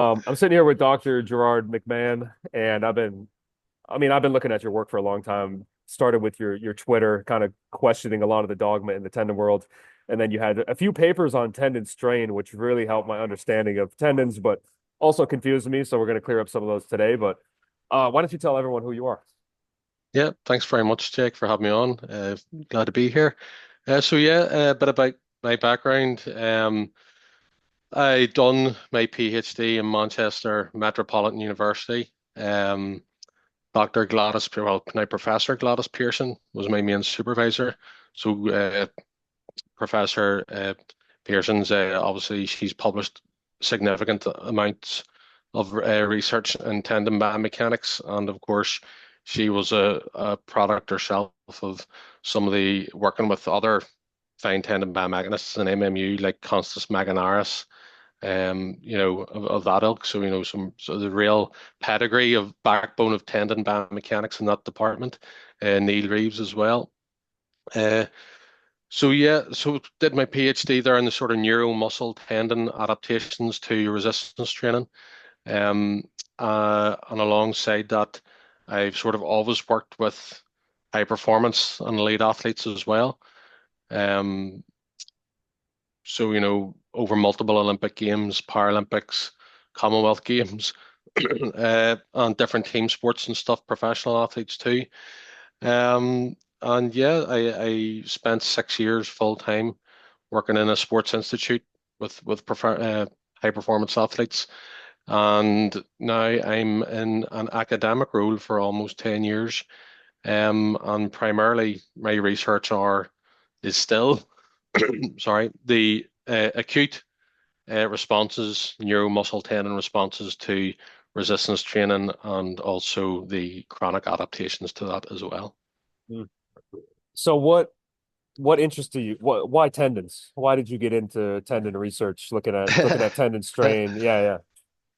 I'm sitting here with Dr. Gerard McMahon, and I've been looking at your work for a long time. Started with your Twitter, kind of questioning a lot of the dogma in the tendon world, and then you had a few papers on tendon strain, which really helped my understanding of tendons, but also confused me. So we're going to clear up some of those today. But why don't you tell everyone who you are? Yeah, thanks very much, Jake, for having me on. Glad to be here. A bit about my background. I done my PhD in Manchester Metropolitan University. Dr. Gladys, well, now Professor Gladys Pearson was my main supervisor. Professor Pearson's obviously she's published significant amounts of research in tendon biomechanics, and of course, she was a product herself of some of the working with other fine tendon biomechanists in MMU like Constance Maganaris, of that ilk. So, the real pedigree of backbone of tendon biomechanics in that department. Neil Reeves as well. Uh, so did my PhD there in the sort of neuromuscle tendon adaptations to resistance training. Um, and alongside that, I've sort of always worked with high performance and elite athletes as well. Um, over multiple Olympic Games, Paralympics, Commonwealth Games, and different team sports and stuff, professional athletes too. And yeah, I spent 6 years full time working in a sports institute with high performance athletes, and now I'm in an academic role for almost 10 years. And primarily my research are is still sorry the acute responses, neuromuscle tendon responses to resistance training, and also the chronic adaptations to that as well. Hmm. So what interested you? Why tendons? Why did you get into tendon research, looking at tendon strain? Yeah, yeah.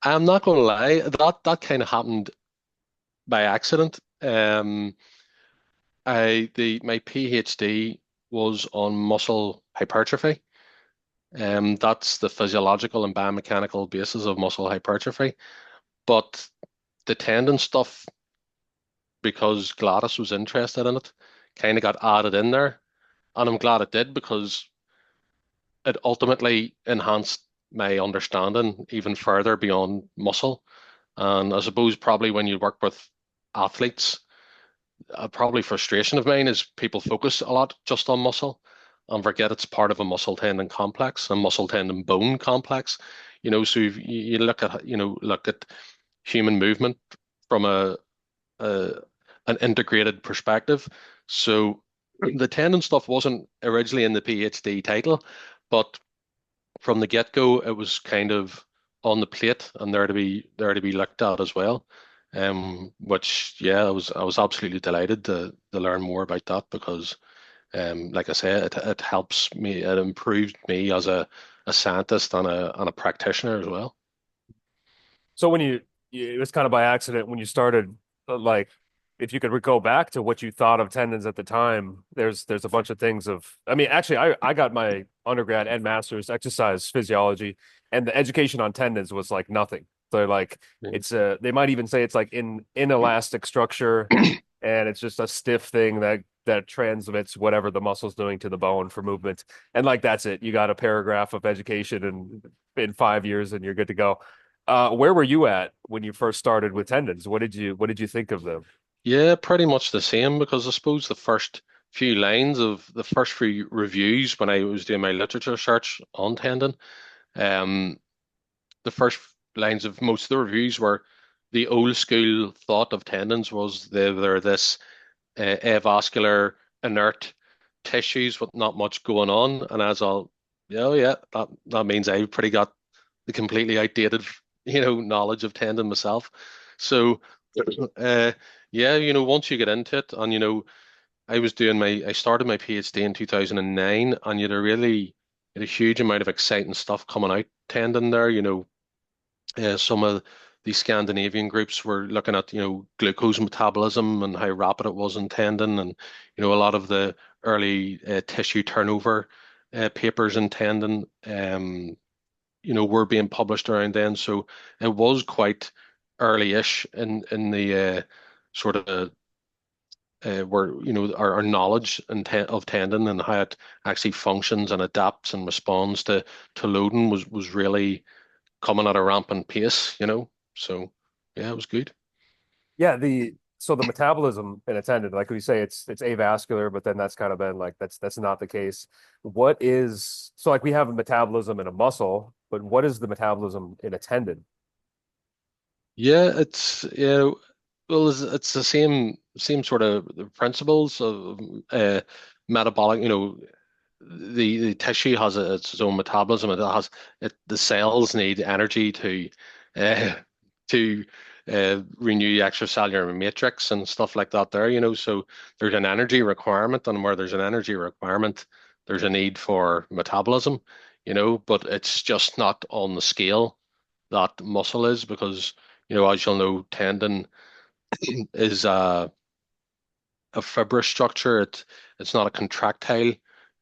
I'm not going to lie, that kind of happened by accident. My PhD was on muscle hypertrophy. That's the physiological and biomechanical basis of muscle hypertrophy. But the tendon stuff, because Gladys was interested in it, kind of got added in there. And I'm glad it did because it ultimately enhanced my understanding even further beyond muscle. And I suppose probably when you work with athletes, probably frustration of mine is people focus a lot just on muscle and forget it's part of a muscle tendon complex, a muscle tendon bone complex. So you look at human movement from a an integrated perspective. So the tendon stuff wasn't originally in the PhD title, but from the get-go, it was kind of on the plate and there to be looked at as well. Which yeah, I was absolutely delighted to learn more about that because like I say, it helps me, it improved me as a scientist and a practitioner as well. So it was kind of by accident when you started, like, if you could go back to what you thought of tendons at the time, there's a bunch of things actually, I got my undergrad and master's exercise physiology, and the education on tendons was like nothing. So like, Yeah. they might even say it's like in inelastic structure, and it's just a stiff thing that transmits whatever the muscle's doing to the bone for movement, and like that's it. You got a paragraph of education, and in 5 years, and you're good to go. Where were you at when you first started with tendons? What did you think of them? Yeah, pretty much the same because I suppose the first few reviews when I was doing my literature search on tendon, um, the first lines of most of the reviews were the old school thought of tendons was they're this avascular, inert tissues with not much going on. And as I'll, yeah, that means I've pretty got the completely outdated, knowledge of tendon myself. So, uh, yeah, once you get into it, and I started my PhD in 2009, and you had a huge amount of exciting stuff coming out tendon there. Some of the Scandinavian groups were looking at, glucose metabolism and how rapid it was in tendon, and a lot of the early tissue turnover papers in tendon. were being published around then. So it was quite early-ish in the sort of where our knowledge of tendon and how it actually functions and adapts and responds to loading was really coming at a rampant pace. So yeah, it was good. Yeah, the metabolism in a tendon, like we say, it's avascular, but then that's kind of been like that's not the case. What is so like we have a metabolism in a muscle, but what is the metabolism in a tendon? Yeah, well, it's the same sort of principles of metabolic. The tissue has its own metabolism. The cells need energy uh, to renew extracellular matrix and stuff like that. So there's an energy requirement, and where there's an energy requirement, there's a need for metabolism. But it's just not on the scale that muscle is because as you'll know, tendon is a fibrous structure. It's not a contractile,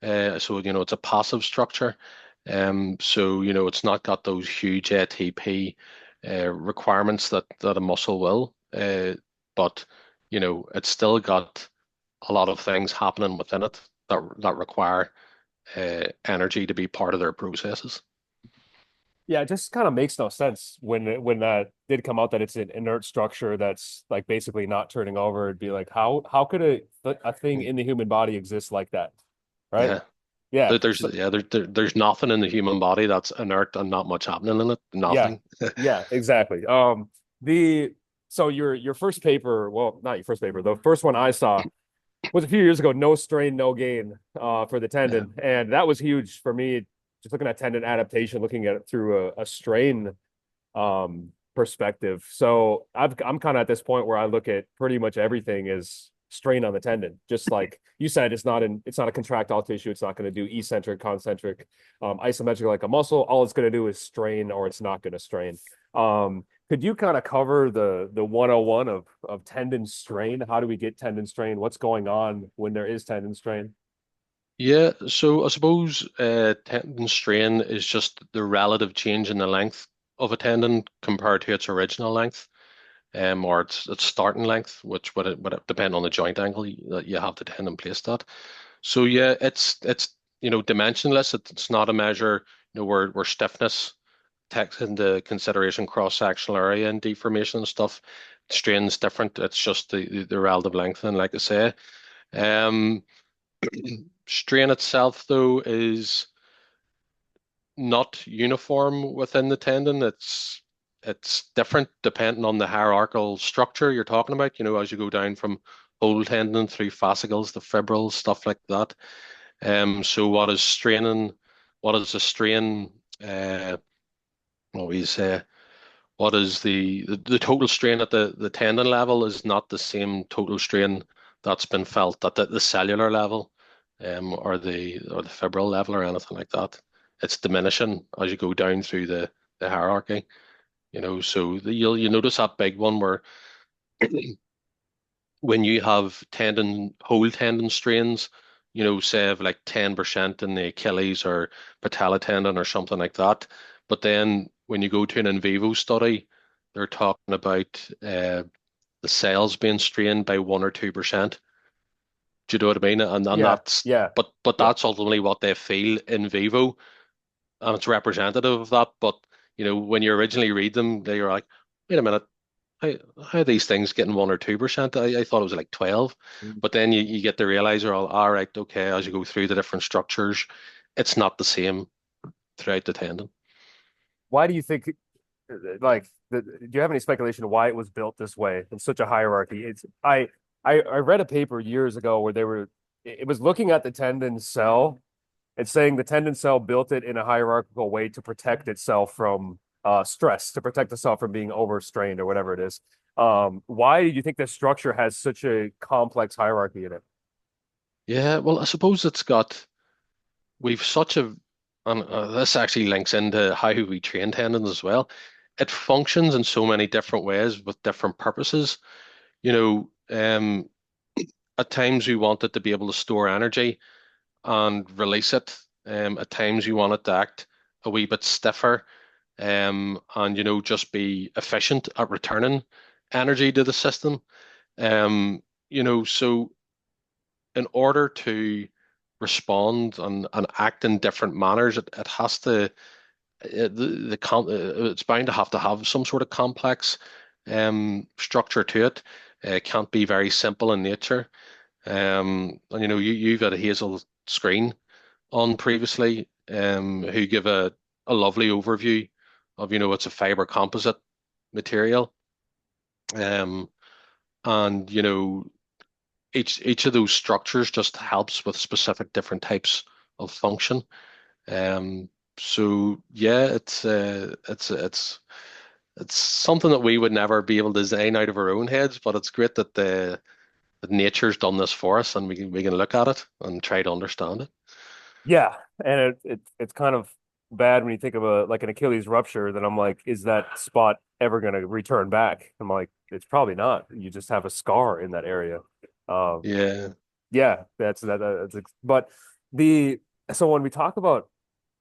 so it's a passive structure. So it's not got those huge ATP requirements that a muscle will. But it's still got a lot of things happening within it that require energy to be part of their processes. Yeah, it just kind of makes no sense when that did come out that it's an inert structure that's like basically not turning over. It'd be like how could a thing in the human body exist like that, right? Yeah. Yeah, There's so, yeah there's nothing in the human body that's inert and not much happening in it. yeah, Nothing. yeah, exactly. The so your first paper, well, not your first paper, the first one I saw was a few years ago, no strain, no gain for the Yeah. tendon. And that was huge for me, just looking at tendon adaptation, looking at it through a strain perspective. So I'm kind of at this point where I look at pretty much everything as strain on the tendon. Just like you said, it's not a contractile tissue. It's not going to do eccentric, concentric, isometric like a muscle. All it's going to do is strain or it's not going to strain. Could you kind of cover the 101 of tendon strain? How do we get tendon strain? What's going on when there is tendon strain? Yeah, so I suppose tendon strain is just the relative change in the length of a tendon compared to its original length, or its starting length, which would depend on the joint angle that you have the tendon placed at. So yeah, it's dimensionless. It's not a measure, where stiffness takes into consideration cross-sectional area and deformation and stuff. Strain's different. It's just the relative length, and like I say, um. Strain itself, though, is not uniform within the tendon. It's different depending on the hierarchical structure you're talking about, as you go down from whole tendon through fascicles, the fibrils, stuff like that. So what is the strain, what we say, what is the total strain at the tendon level is not the same total strain that's been felt at the cellular level, or the fibril level or anything like that. It's diminishing as you go down through the hierarchy. So you notice that big one where when you have whole tendon strains, say of like 10% in the Achilles or patella tendon or something like that. But then when you go to an in vivo study, they're talking about the cells being strained by 1 or 2%. Do you know what I mean? And Yeah, that's yeah, but yeah. that's ultimately what they feel in vivo, and it's representative of that. But when you originally read them, they're like, wait a minute, how, how are these things getting 1 or 2%? I thought it was like 12. But then you get to realize, all right, okay, as you go through the different structures, it's not the same throughout the tendon. Why do you think do you have any speculation of why it was built this way in such a hierarchy? I read a paper years ago where it was looking at the tendon cell and saying the tendon cell built it in a hierarchical way to protect itself from stress, to protect itself from being overstrained or whatever it is. Why do you think this structure has such a complex hierarchy in it? Yeah, well, I suppose we've such a, and this actually links into how we train tendons as well. It functions in so many different ways with different purposes. You know, um, at times we want it to be able to store energy and release it. At times we want it to act a wee bit stiffer, and just be efficient at returning energy to the system. Um, so in order to respond and act in different manners, it has to it's bound to have some sort of complex structure to it. It can't be very simple in nature. And you've got a Hazel screen on previously, who give a lovely overview of, it's a fiber composite material. Um, and each of those structures just helps with specific different types of function. Um, so yeah, it's something that we would never be able to design out of our own heads, but it's great that nature's done this for us, and we can look at it and try to understand it. Yeah, and it's kind of bad when you think of a like an Achilles rupture. That I'm like, is that spot ever going to return back? I'm like, it's probably not. You just have a scar in that area. Um, Yeah. yeah, but the so when we talk about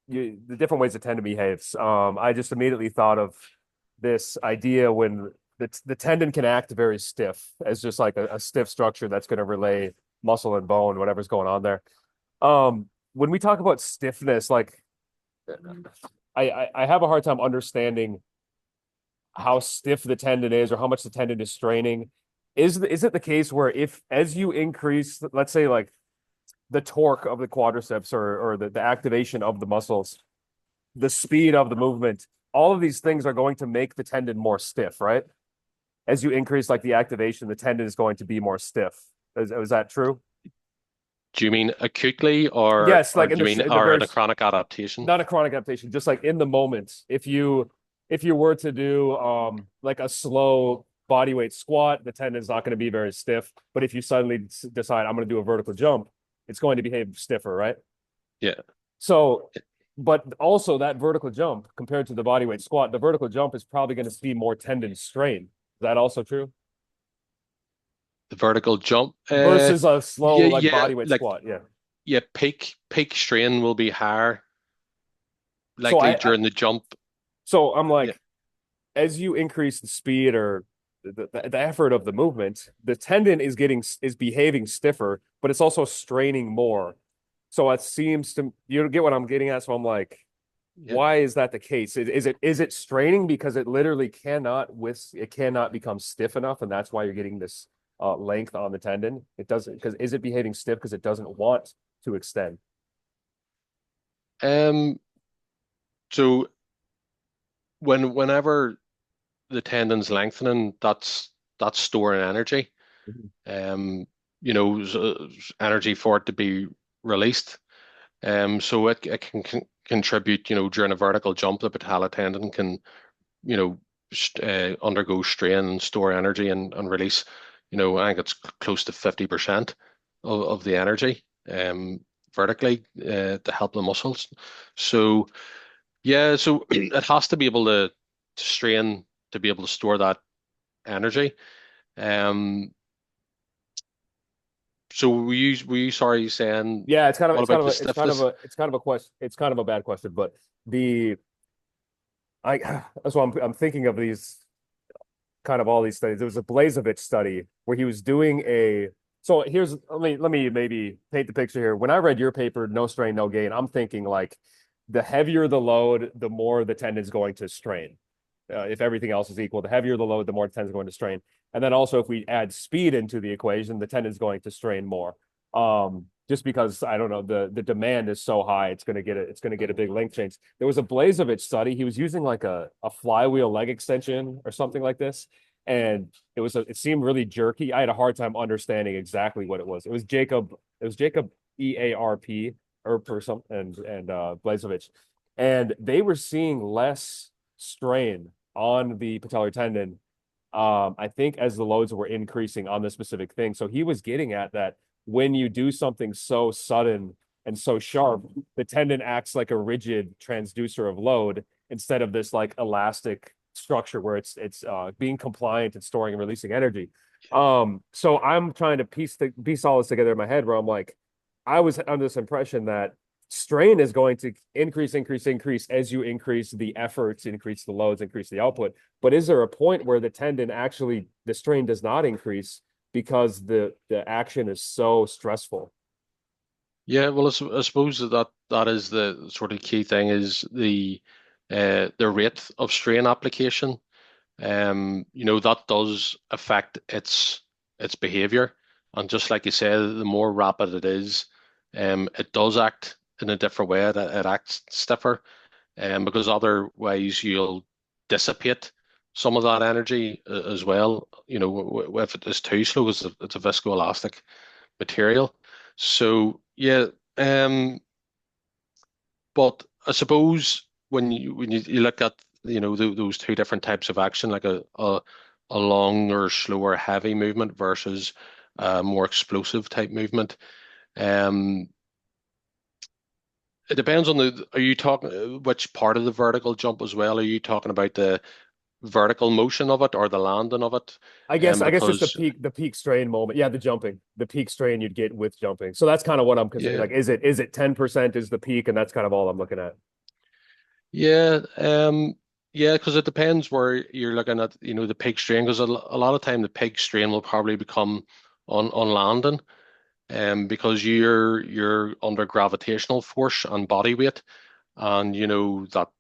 the different ways the tendon behaves, I just immediately thought of this idea when the tendon can act very stiff as just like a stiff structure that's going to relay muscle and bone, whatever's going on there. When we talk about stiffness, like I have a hard time understanding how stiff the tendon is or how much the tendon is straining. Is it the case where if as you increase, let's say like the torque of the quadriceps or the activation of the muscles, the speed of the movement, all of these things are going to make the tendon more stiff, right? As you increase like the activation, the tendon is going to be more stiff. Is that true? Do you mean acutely, or Yes, or like do you mean in the or very in a chronic adaptation? not a chronic adaptation, just like in the moment. If you were to do like a slow body weight squat, the tendon's not going to be very stiff. But if you suddenly decide I'm going to do a vertical jump, it's going to behave stiffer, right? Yeah. So, but also that vertical jump compared to the body weight squat, the vertical jump is probably going to see more tendon strain. Is that also true? The vertical jump. Versus a slow Yeah, like yeah, body weight like squat. Yeah. yeah, peak strain will be higher, So likely during the jump. I'm Yeah. like, as you increase the speed or the effort of the movement, the tendon is behaving stiffer, but it's also straining more. So it seems to you get what I'm getting at. So I'm like, Yeah. why is that the case? Is it straining because it literally it cannot become stiff enough, and that's why you're getting this length on the tendon? It doesn't because is it behaving stiff because it doesn't want to extend? Um. So whenever the tendon's lengthening, that's storing energy. Mhm. Um. Energy for it to be released. So it can contribute. During a vertical jump, the patella tendon can undergo strain and store energy and release. I think it's close to 50% of the energy vertically to help the muscles. So yeah, so it has to be able to strain to be able to store that energy. Um, so were you sorry saying Yeah, what about the stiffness? it's kind of a bad question, but the I that's why I'm thinking of these kind of all these studies. There was a Blazevich study where he was doing a so here's let me maybe paint the picture here. When I read your paper, no strain, no gain, I'm thinking like the heavier the load, the more the tendon's going to strain. If everything else is equal, the heavier the load, the more the tendon's going to strain. And then also if we add speed into the equation, the tendon's going to strain more. Just because I don't know, the demand is so high, it's gonna get a big length change. There was a Blazevich study. He was using like a flywheel leg extension or something like this, and it seemed really jerky. I had a hard time understanding exactly what it was. It was Jacob EARP or some and Blazevich, and they were seeing less strain on the patellar tendon. I think as the loads were increasing on this specific thing. So he was getting at that when you do something so sudden and so sharp, the tendon acts like a rigid transducer of load instead of this like elastic structure where it's being compliant and storing and releasing energy. So I'm trying to piece all this together in my head where I'm like, I was under this impression that strain is going to increase as you increase the efforts, increase the loads, increase the output. But is there a point where the tendon actually, the strain does not increase because the action is so stressful? Yeah, well, I suppose that is the sort of key thing is the rate of strain application. That does affect its behavior. And just like you said, the more rapid it is, it does act in a different way. It acts stiffer, because otherwise you'll dissipate some of that energy as well. If it is too slow, because it's a viscoelastic material. So yeah, but I suppose when you look at those two different types of action, like a longer, slower, heavy movement versus a more explosive type movement, um, it depends on are you talking which part of the vertical jump as well? Are you talking about the vertical motion of it or the landing of it? I guess just Because the peak strain moment. Yeah, the peak strain you'd get with jumping. So that's kind of what I'm considering. yeah, Like, is it 10% is the peak, and that's kind of all I'm looking at. yeah, yeah, because it depends where you're looking at, the pig strain, because a lot of time the pig strain will probably become on landing, because you're under gravitational force and body weight, and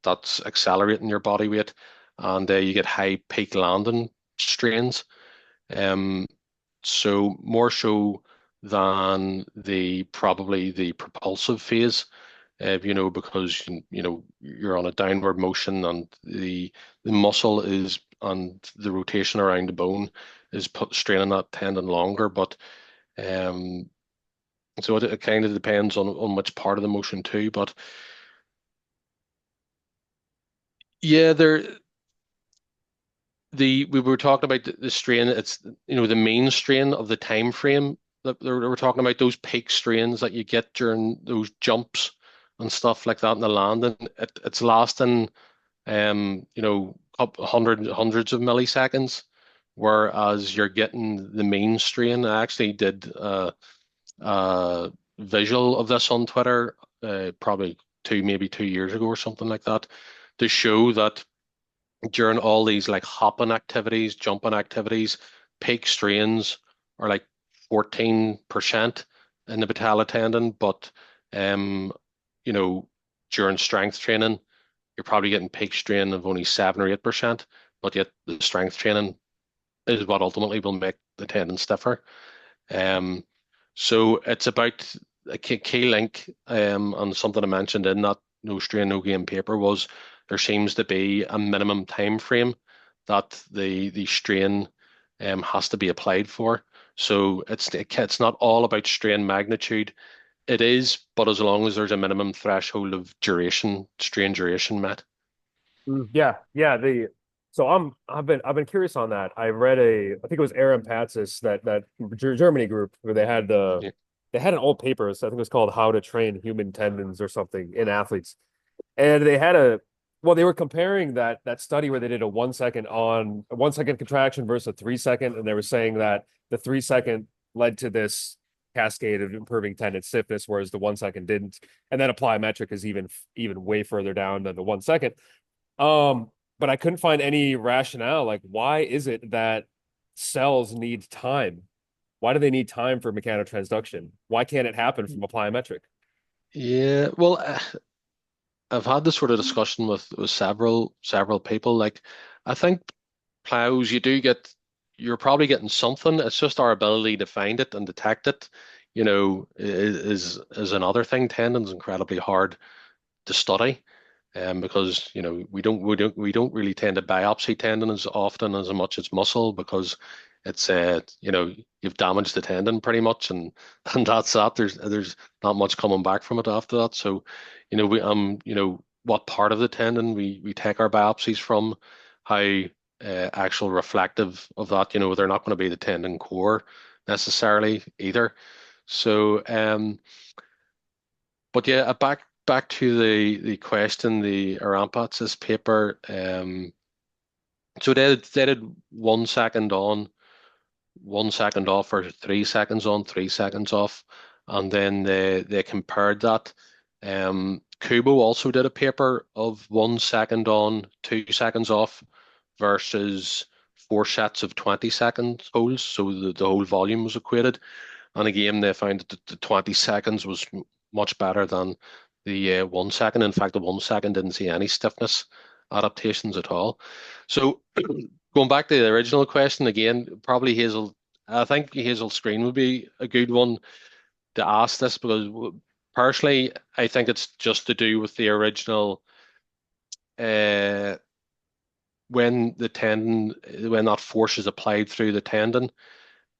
that's accelerating your body weight, and you get high peak landing strains, um, so more so than the probably the propulsive phase, because you're on a downward motion, and the muscle is and the rotation around the bone is straining that tendon longer. But um, so it kind of depends on which part of the motion too. But yeah, we were talking about the strain. It's the main strain of the time frame that they were talking about, those peak strains that you get during those jumps and stuff like that in the landing. It's lasting hundreds of milliseconds, whereas you're getting the main strain. I actually did a visual of this on Twitter, probably maybe 2 years ago or something like that, to show that during all these like hopping activities, jumping activities, peak strains are like 14% in the patella tendon, but um, you know, during strength training, you're probably getting peak strain of only 7 or 8%, but yet the strength training is what ultimately will make the tendon stiffer. Um, so it's about a key link, and something I mentioned in that no strain, no gain paper was there seems to be a minimum time frame that the strain has to be applied for. So it's not all about strain magnitude. It is, but as long as there's a minimum threshold of duration, strain duration met. Yeah, yeah. I've been curious on that. I read I think it was Aaron Patzis, that Germany group where Yeah. they had an old paper. So I think it was called How to Train Human Tendons or something in Athletes. And they had they were comparing that study where they did a 1 second contraction versus a 3 second, and they were saying that the 3 second led to this cascade of improving tendon stiffness, whereas the 1 second didn't. And then a plyometric is even way further down than the 1 second. But I couldn't find any rationale. Like, why is it that cells need time? Why do they need time for mechanotransduction? Why can't it happen from a plyometric? Yeah, well, I've had this sort of discussion with several people. Like, I think plows, you're probably getting something. It's just our ability to find it and detect it, is another thing. Tendon's incredibly hard to study, because we don't really tend to biopsy tendon as often as much as muscle, because it's you've damaged the tendon pretty much, and and that's that. There's not much coming back from it after that. So we what part of the tendon we take our biopsies from, how actual reflective of that. They're not going to be the tendon core necessarily either. So but yeah, back to the question, the Arampatsis paper. So they did 1 second on, 1 second off, or 3 seconds on, 3 seconds off, and then they compared that. Kubo also did a paper of 1 second on, 2 seconds off versus four sets of 20-second holds. So the whole volume was equated. And again, they found that the 20 seconds was much better than the 1 second. In fact, the 1 second didn't see any stiffness adaptations at all. So going back to the original question again, probably Hazel, I think Hazel Screen would be a good one to ask this because personally, I think it's just to do with the original uh, when that force is applied through the tendon,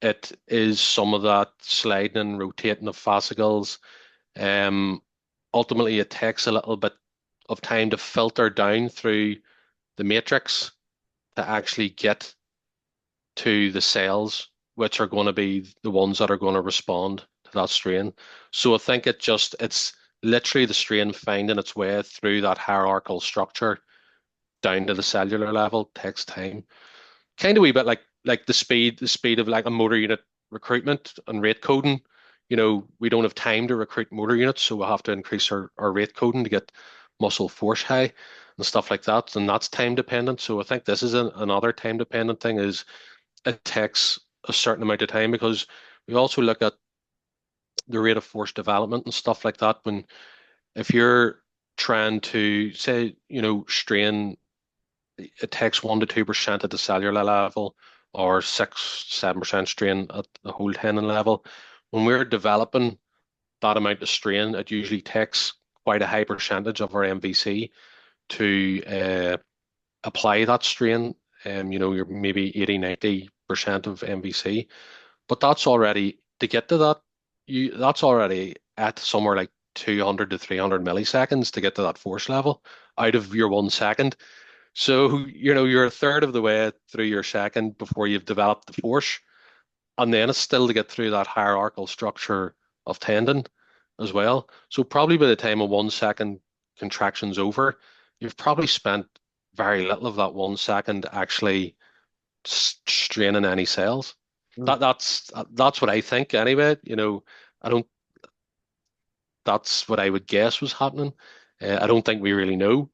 it is some of that sliding and rotating of fascicles. Um, Ultimately, it takes a little bit of time to filter down through the matrix to actually get to the cells, which are going to be the ones that are going to respond to that strain. So I think it's literally the strain finding its way through that hierarchical structure down to the cellular level takes time. Kind of a wee bit like the speed of like a motor unit recruitment and rate coding. We don't have time to recruit motor units, so we have to increase our rate coding to get muscle force high and stuff like that. And that's time dependent. So I think this is another time dependent thing is it takes a certain amount of time because we also look at the rate of force development and stuff like that. When if you're trying to say, strain, it takes 1 to 2% at the cellular level or 6-7% strain at the whole tendon level. When we're developing that amount of strain, it usually takes quite a high percentage of our MVC to apply that strain. You're maybe 80-90% of MVC. But that's already to get to that, that's already at somewhere like 200 to 300 milliseconds to get to that force level out of your 1 second. So, you're a third of the way through your second before you've developed the force. And then it's still to get through that hierarchical structure of tendon as well. So probably by the time a 1 second contraction's over, you've probably spent very little of that 1 second actually straining any cells. Mm. That's what I think anyway. I don't. That's what I would guess was happening. I don't think we really know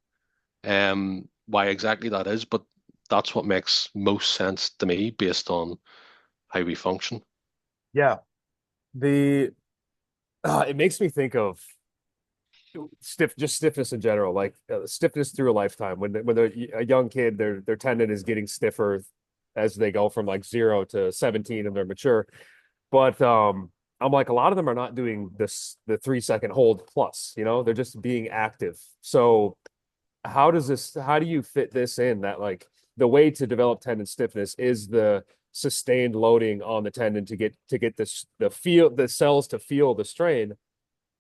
why exactly that is, but that's what makes most sense to me based on how we function. Yeah. The it makes me think of stiffness in general, like stiffness through a lifetime. When they're a young kid, their tendon is getting stiffer as they go from like 0 to 17 and they're mature. But I'm like a lot of them are not doing the 3 second hold plus, they're just being active. So how do you fit this in that like the way to develop tendon stiffness is the sustained loading on the tendon to get this the cells to feel the strain.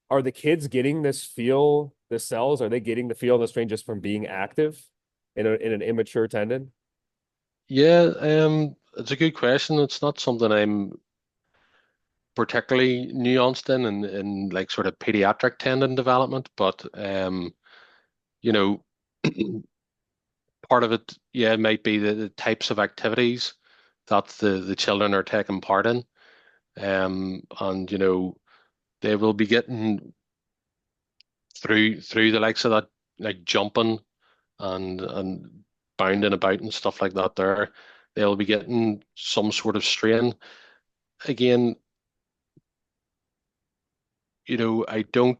Are the kids getting the cells, are they getting the feel and the strain just from being active in an immature tendon? Yeah, it's a good question. It's not something I'm particularly nuanced in like sort of pediatric tendon development, but you know, part of it, yeah, might be the types of activities that the children are taking part in. And they will be getting through the likes of that, like jumping and bounding about and stuff like that there. They'll be getting some sort of strain. Again, I don't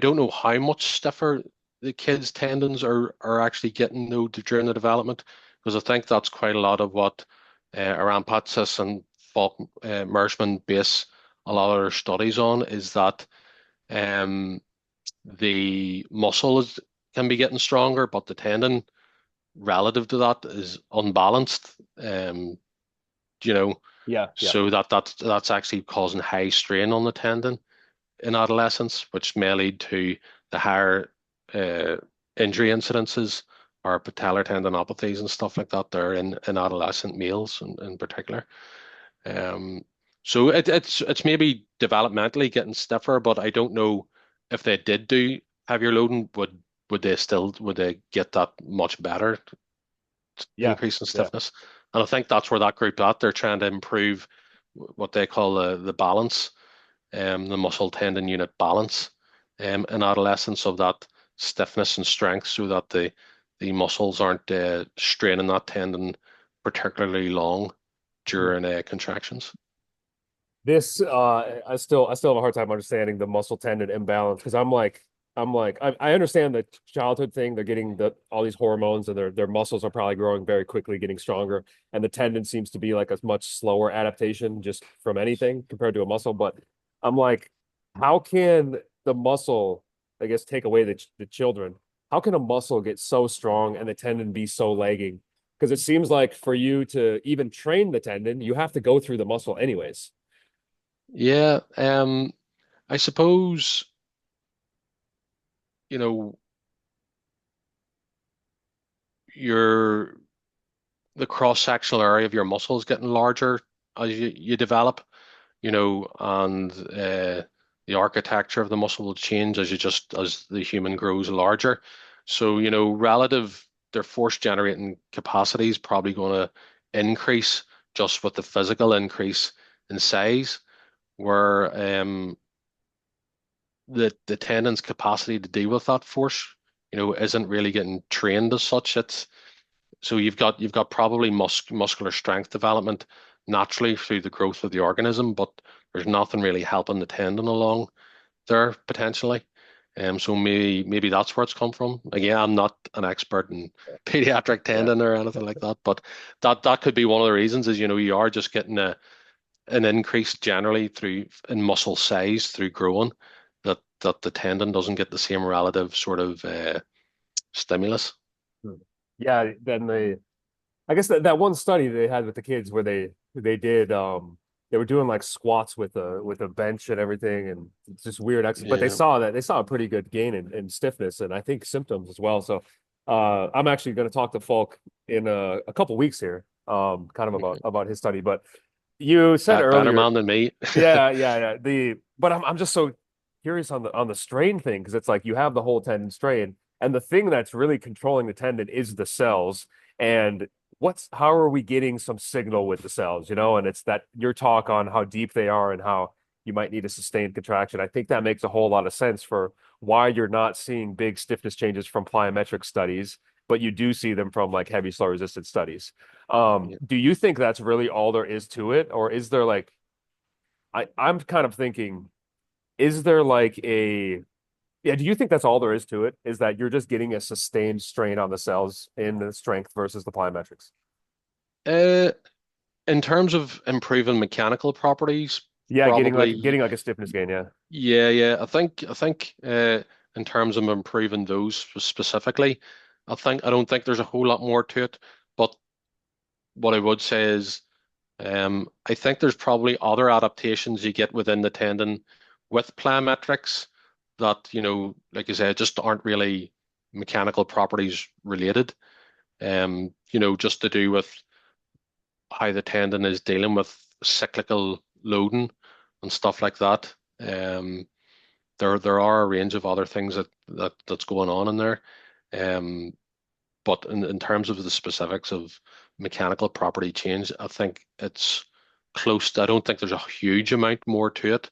know how much stiffer the kids' tendons are actually getting though during the development, because I think that's quite a lot of what Arampatsis and Falk Mershman base a lot of their studies on is that um, the muscle can be getting stronger, but the tendon relative to that is unbalanced. You know, Yeah, yeah. so that's actually causing high strain on the tendon in adolescence, which may lead to the higher uh, injury incidences or patellar tendinopathies and stuff like that there in adolescent males in particular. Um, so it's maybe developmentally getting stiffer, but I don't know if they did do heavier loading, would they get that much better Yeah, increase in yeah. stiffness? And I think that's where that group at. They're trying to improve what they call the balance, the muscle tendon unit balance. in adolescence of that stiffness and strength so that the muscles aren't straining that tendon particularly long during contractions. This I still have a hard time understanding the muscle tendon imbalance because I understand the childhood thing. They're getting all these hormones and their muscles are probably growing very quickly, getting stronger, and the tendon seems to be like a much slower adaptation just from anything compared to a muscle. But I'm like, how can the muscle, I guess, take away the children? How can a muscle get so strong and the tendon be so lagging? Because it seems like for you to even train the tendon, you have to go through the muscle anyways. Yeah, I suppose, you know, your the cross-sectional area of your muscle is getting larger as you develop, and the architecture of the muscle will change as the human grows larger. So, relative their force generating capacity is probably going to increase just with the physical increase in size, where the tendon's capacity to deal with that force, isn't really getting trained as such. So you've got probably muscular strength development naturally through the growth of the organism, but there's nothing really helping the tendon along there potentially. So maybe that's where it's come from. Again, I'm not an expert in pediatric Yeah. tendon or anything like that, but that could be one of the reasons is you are just getting an increase generally through in muscle size through growing that the tendon doesn't get the same relative sort of stimulus. Hmm. Yeah, then I guess that one study they had with the kids where they did they were doing like squats with a bench and everything and it's just weird exercise. But Yeah. they saw a pretty good gain in stiffness and I think symptoms as well. So I'm actually going to talk to Falk in a couple weeks here kind of about his study. But you said Better earlier, man than me. yeah. But I'm just so curious on the strain thing because it's like you have the whole tendon strain, and the thing that's really controlling the tendon is the cells. And how are we getting some signal with the cells, And it's that your talk on how deep they are and how you might need a sustained contraction. I think that makes a whole lot of sense for why you're not seeing big stiffness changes from plyometric studies, but you do see them from like heavy slow resistant studies. Yeah. Do you think that's really all there is to it, or is there like I'm kind of thinking, is there like a yeah, do you think that's all there is to it? Is that you're just getting a sustained strain on the cells in the strength versus the plyometrics? Uh, in terms of improving mechanical properties, Yeah, probably, getting like a stiffness gain, yeah. yeah. I think in terms of improving those specifically, I don't think there's a whole lot more to it. But what I would say is, I think there's probably other adaptations you get within the tendon with plyometrics that, like you said, just aren't really mechanical properties related. Just to do with how the tendon is dealing with cyclical loading and stuff like that. There are a range of other things that's going on in there. Um, but in terms of the specifics of mechanical property change, I think it's close to, I don't think there's a huge amount more to it.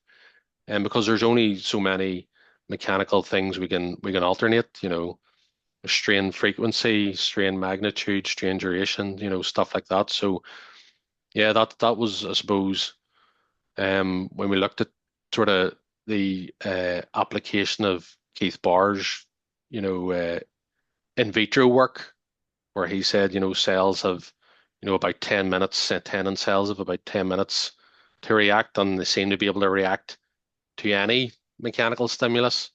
And because there's only so many mechanical things we can alternate, strain frequency, strain magnitude, strain duration, stuff like that. So yeah, that was, I suppose, when we looked at sort of the application of Keith Barr's, you know, uh, in vitro work, where he said, cells have, about 10 minutes, tendon cells have about 10 minutes to react, and they seem to be able to react to any mechanical stimulus.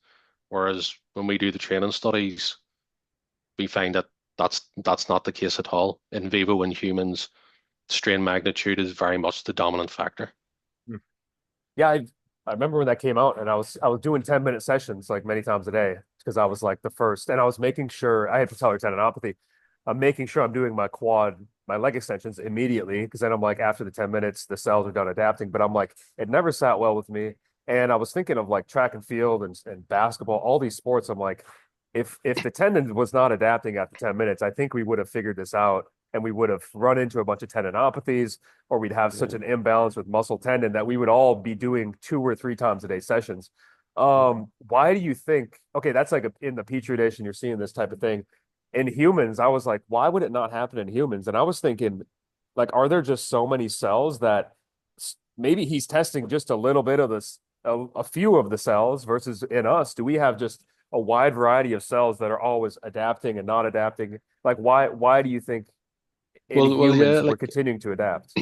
Whereas when we do the training studies, we find that that's not the case at all. In vivo in humans, strain magnitude is very much the dominant factor. Yeah, I remember when that came out and I was doing 10-minute sessions like many times a day because I was like the first and I was making sure I had patellar tendinopathy. I'm making sure I'm doing my leg extensions immediately because then I'm like after the 10 minutes the cells are done adapting. But I'm like, it never sat well with me. And I was thinking of like track and field and basketball, all these sports. I'm like, if the tendon was not adapting after 10 minutes, I think we would have figured this out and we would have run into a bunch of tendinopathies or we'd have such Yeah. an imbalance with muscle tendon that we would all be doing 2 or 3 times a day sessions. Why do you think, okay, that's like in the petri dish and you're seeing this type of thing. In humans, I was like, why would it not happen in humans? And I was thinking, like, are there just so many cells that maybe he's testing just a little bit of this, a few of the cells versus in us, do we have just a wide variety of cells that are always adapting and not adapting? Like, why do you think in Yeah, humans we're continuing to adapt?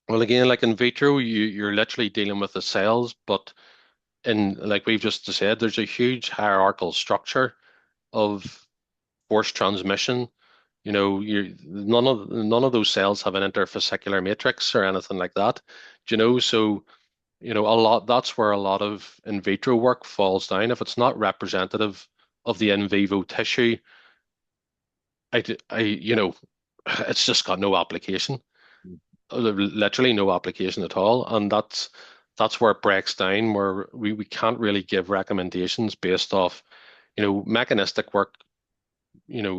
again, like in vitro, you're literally dealing with the cells, but in like we've just said, there's a huge hierarchical structure of force transmission. You know, you none of those cells have an interfascicular matrix or anything like that. Do you know? So, a lot that's where a lot of in vitro work falls down. If it's not representative of the in vivo tissue, it's just got no application. Literally no application at all. And that's where it breaks down, where we can't really give recommendations based off, mechanistic work,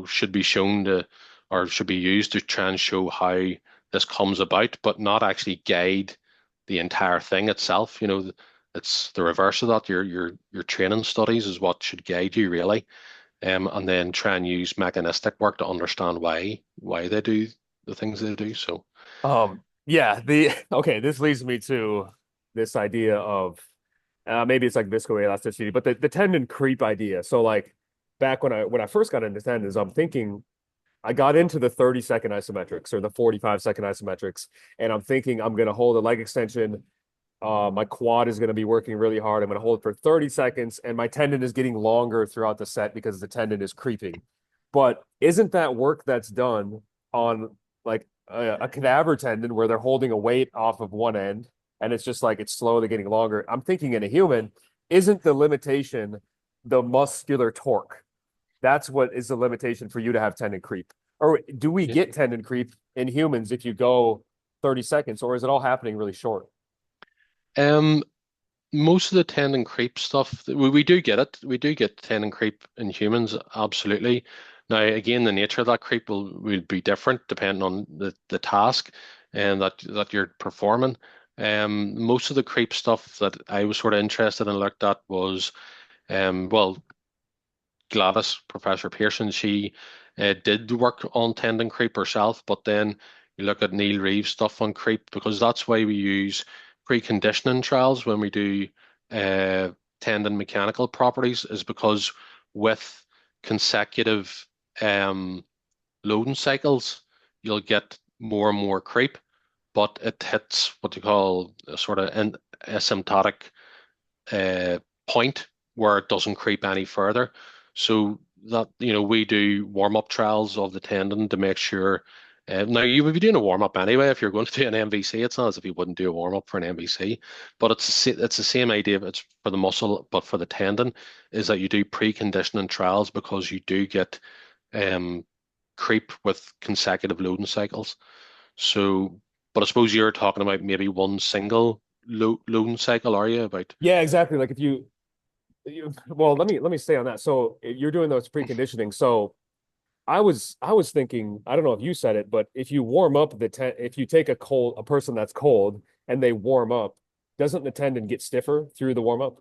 should be shown to or should be used to try and show how this comes about, but not actually guide the entire thing itself. It's the reverse of that. Your training studies is what should guide you really. And then try and use mechanistic work to understand why they do the things they do. So Yeah, the okay, this leads me to this idea of maybe it's like viscoelasticity, but the tendon creep idea. So like back when I first got into tendons, I'm thinking I got into the 30-second isometrics or the 45-second isometrics, and I'm thinking I'm gonna hold a leg extension. My quad is gonna be working really hard. I'm gonna hold it for 30 seconds, and my tendon is getting longer throughout the set because the tendon is creeping. But isn't that work that's done on like a cadaver tendon where they're holding a weight off of one end and it's just like it's slowly getting longer? I'm thinking in a human, isn't the limitation the muscular torque? That's what is the limitation for you to have tendon creep. Or do we yeah. get tendon creep in humans if you go 30 seconds, or is it all happening really short? Um, Most of the tendon creep stuff, we do get it. We do get tendon creep in humans, absolutely. Now, again, the nature of that creep will be different depending on the task and that you're performing. Most of the creep stuff that I was sort of interested in looked at was, well, Gladys, Professor Pearson, she did work on tendon creep herself, but then you look at Neil Reeves' stuff on creep because that's why we use preconditioning trials when we do uh, tendon mechanical properties, is because with consecutive um, loading cycles, you'll get more and more creep, but it hits what you call a sort of an asymptotic uh, point where it doesn't creep any further. So that, we do warm-up trials of the tendon to make sure. Now, you would be doing a warm-up anyway if you're going to do an MVC. It's not as if you wouldn't do a warm-up for an MVC, but it's the same idea. It's for the muscle, but for the tendon, is that you do preconditioning trials because you do get um, creep with consecutive loading cycles. So, but I suppose you're talking about maybe one single loading cycle, are you? About Yeah, exactly. Like if well, let me stay on that. So you're doing those preconditioning. So I was thinking, I don't know if you said it, but if you warm up if you take a person that's cold and they warm up, doesn't the tendon get stiffer through the warm up?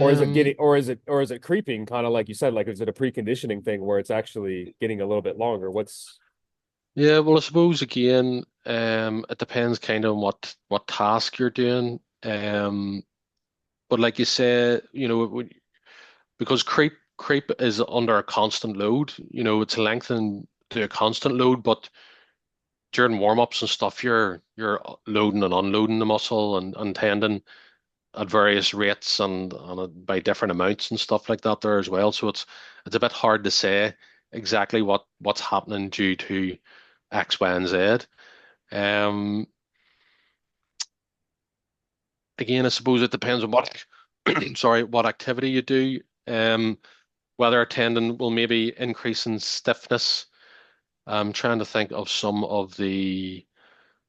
Or is it Um, getting, or is it creeping kind of like you said, like is it a preconditioning thing where it's actually getting a little bit longer? What's yeah, well, I suppose again, it depends kind of on what task you're doing. But like you say, because creep is under a constant load, it's lengthened to a constant load, but during warm-ups and stuff, you're loading and unloading the muscle and tendon at various rates and by different amounts and stuff like that there as well. So it's a bit hard to say exactly what's happening due to X, Y, and Z. Um, Again, I suppose it depends on what sorry, what activity you do. Whether a tendon will maybe increase in stiffness. I'm trying to think of some of the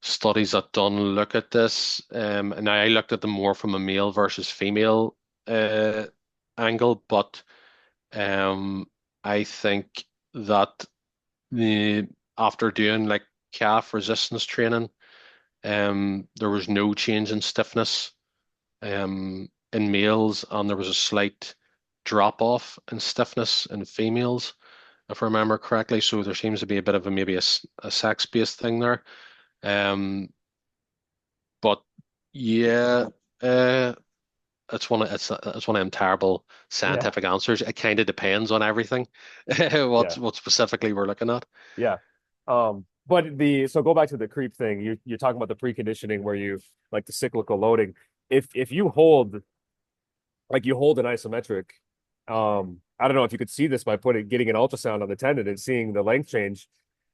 studies that done look at this. And I looked at them more from a male versus female uh, angle, but um, I think that the after doing like calf resistance training, there was no change in stiffness in males, and there was a slight drop off in stiffness in females, if I remember correctly. So there seems to be a bit of a maybe a sex-based thing there. Um, but yeah, uh, it's one of them terrible Yeah, scientific answers. It kind of depends on everything, yeah, what specifically we're looking at. yeah. But so go back to the creep thing. You're talking about the preconditioning where you like the cyclical loading. If you hold like you hold an isometric, I don't know if you could see this by getting an ultrasound on the tendon and seeing the length change.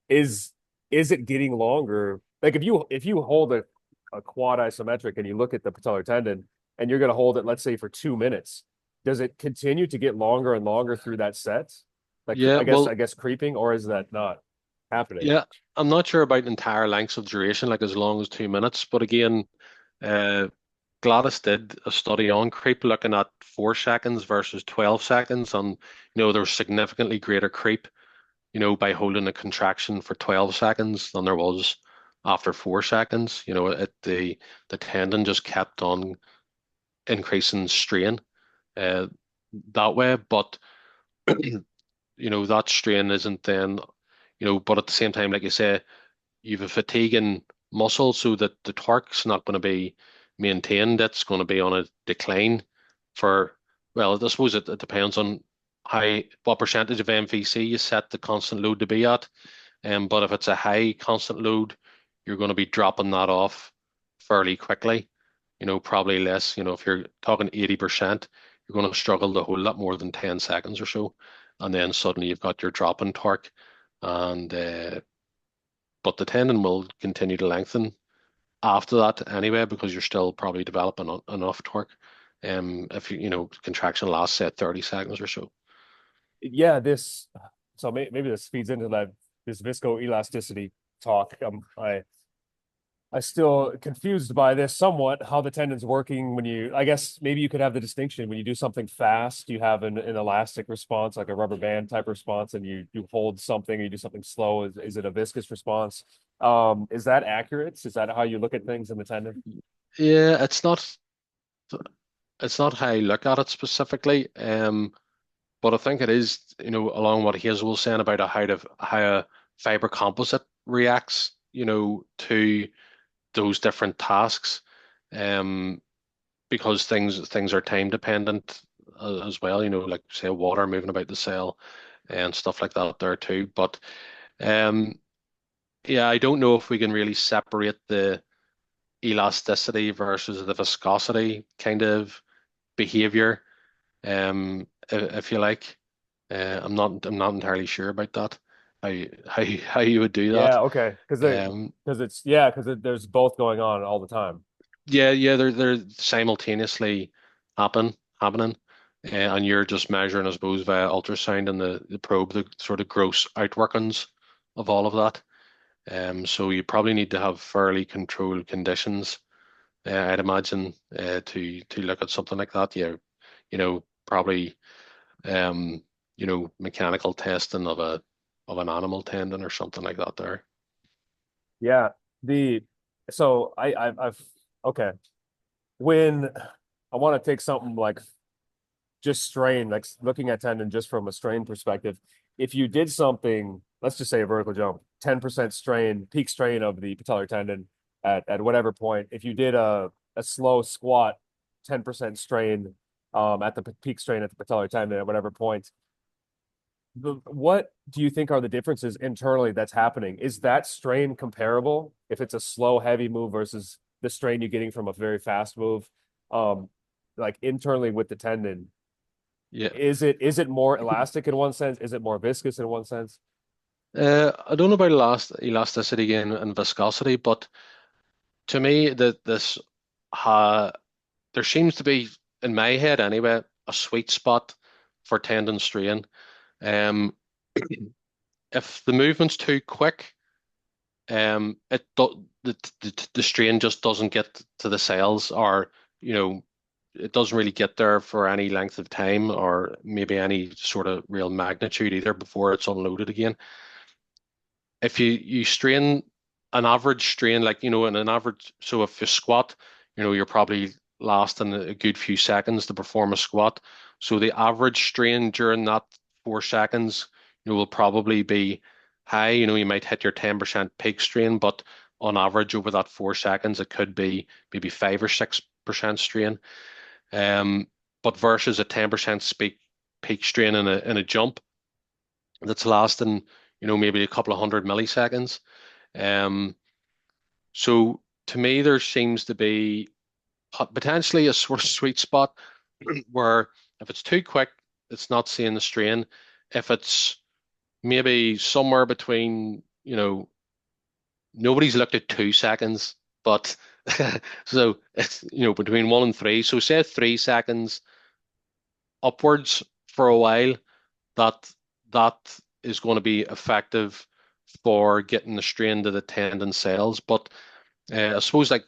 Is is it getting longer? Like if you hold a quad isometric and you look at the patellar tendon and you're going to hold it, let's say for 2 minutes, does it continue to get longer and longer through that set? Like Yeah, I well, guess creeping, or is that not happening? yeah, I'm not sure about entire lengths of duration, like as long as 2 minutes. But again, uh, Gladys did a study on creep looking at 4 seconds versus 12 seconds, and there was significantly greater creep, by holding a contraction for 12 seconds than there was after 4 seconds. The tendon just kept on increasing strain uh, that way, but that strain isn't then, but at the same time, like you say, you've a fatiguing muscle so that the torque's not going to be maintained. It's going to be on a decline for, well, I suppose it depends on what percentage of MVC you set the constant load to be at. But if it's a high constant load, you're going to be dropping that off fairly quickly. Probably less, if you're talking 80%, you're going to struggle to hold that more than 10 seconds or so. And then suddenly you've got your drop in torque. And but the tendon will continue to lengthen after that anyway, because you're still probably developing enough torque. If contraction lasts say 30 seconds or so. Yeah, this so maybe this feeds into that this viscoelasticity talk. I still confused by this somewhat, how the tendon's working when I guess maybe you could have the distinction when you do something fast, you have an elastic response, like a rubber band type response, and you hold something, or you do something slow. Is it a viscous response? Is that accurate? Is that how you look at things in the tendon? Yeah, it's not how I look at it specifically. But I think it is, along what Hazel was saying about how a fiber composite reacts, to those different tasks. Um, because things are time dependent as well, like say water moving about the cell and stuff like that there too. But um, yeah, I don't know if we can really separate the elasticity versus the viscosity kind of behavior, if you like. I'm not entirely sure about that. How you would do that. Yeah, okay. Um, There's both going on all the time. yeah, yeah, they're simultaneously happening, and you're just measuring, I suppose, via ultrasound and the probe, the sort of gross outworkings of all of that. So you probably need to have fairly controlled conditions, I'd imagine, to look at something like that. Yeah, probably mechanical testing of an animal tendon or something like that there. Yeah. The so I've okay. When I want to take something like just strain, like looking at tendon just from a strain perspective, if you did something, let's just say a vertical jump, 10% strain, peak strain of the patellar tendon at whatever point, if you did a slow squat, 10% strain at the peak strain at the patellar tendon at whatever point, what do you think are the differences internally that's happening? Is that strain comparable if it's a slow, heavy move versus the strain you're getting from a very fast move? Um, like internally with the tendon, Yeah. is it more elastic in one sense? Is it more viscous in one sense? I don't know about elasticity again and viscosity, but to me, that this ha there seems to be, in my head anyway, a sweet spot for tendon strain. Um, if the movement's too quick, it do, the strain just doesn't get to the cells, or it doesn't really get there for any length of time, or maybe any sort of real magnitude either before it's unloaded again. If you strain an average strain, like in an average, so if you squat, you're probably lasting a good few seconds to perform a squat. So the average strain during that 4 seconds, will probably be high. You might hit your 10% peak strain, but on average over that 4 seconds, it could be maybe 5 or 6% strain. Um, but versus a 10% peak strain in a jump that's lasting, maybe a couple of hundred milliseconds. Um, so to me, there seems to be potentially a sort of sweet spot where if it's too quick, it's not seeing the strain. If it's maybe somewhere between, nobody's looked at 2 seconds, but so it's, between 1 and 3. So say 3 seconds upwards for a while, that that is going to be effective for getting the strain to the tendon cells. But I suppose like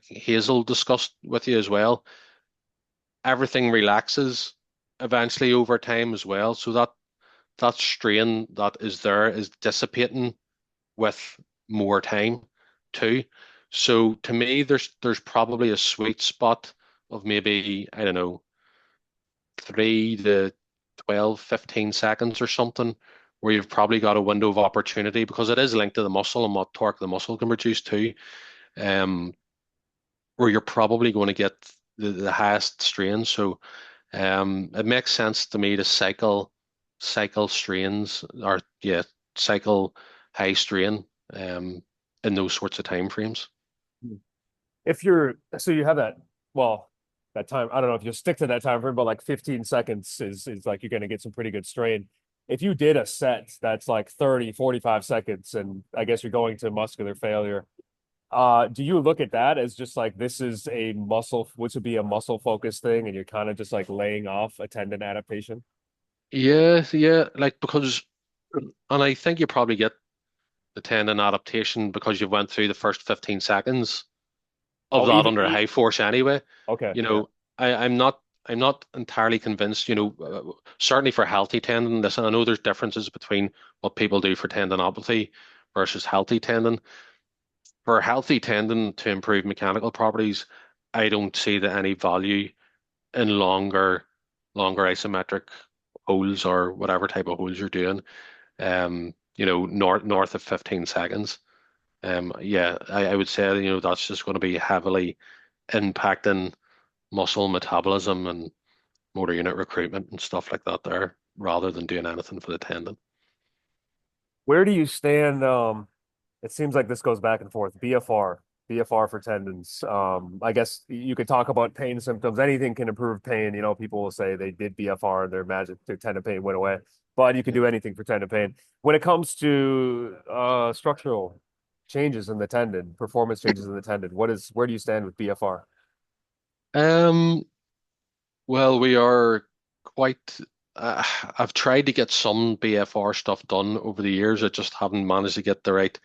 Hazel discussed with you as well, everything relaxes eventually over time as well. So that strain that is there is dissipating with more time too. So to me, there's probably a sweet spot of maybe, I don't know, 3 to 12, 15 seconds or something, where you've probably got a window of opportunity because it is linked to the muscle and what torque the muscle can produce too. Um, where you're probably going to get the highest strain. So it makes sense to me to cycle strains or yeah, cycle high strain in those sorts of time frames. If you're so you have that, well, that time, I don't know if you'll stick to that time frame, but like 15 seconds is like you're going to get some pretty good strain. If you did a set that's like 30, 45 seconds, and I guess you're going to muscular failure, do you look at that as just like this is a muscle, which would be a muscle focused thing, and you're kind of just like laying off a tendon adaptation? Yeah, yeah, like because, and I think you probably get the tendon adaptation because you went through the first 15 seconds of Oh, that even under high force anyway. okay, You yeah. know, I'm not entirely convinced, certainly for healthy tendon. Listen, I know there's differences between what people do for tendinopathy versus healthy tendon. For a healthy tendon to improve mechanical properties, I don't see that any value in longer isometric holds or whatever type of holds you're doing. North of 15 seconds. Yeah, I would say, that's just going to be heavily impacting muscle metabolism and motor unit recruitment and stuff like that there, rather than doing anything for the tendon. Where do you stand? It seems like this goes back and forth. BFR for tendons. I guess you could talk about pain symptoms. Anything can improve pain. People will say they did BFR and their tendon pain went away. But you can Yeah. do anything for tendon pain. When it comes to structural changes in the tendon, performance changes in the tendon, where do you stand with BFR? Um, well, we are quite. Uh, I've tried to get some BFR stuff done over the years. I just haven't managed to get the right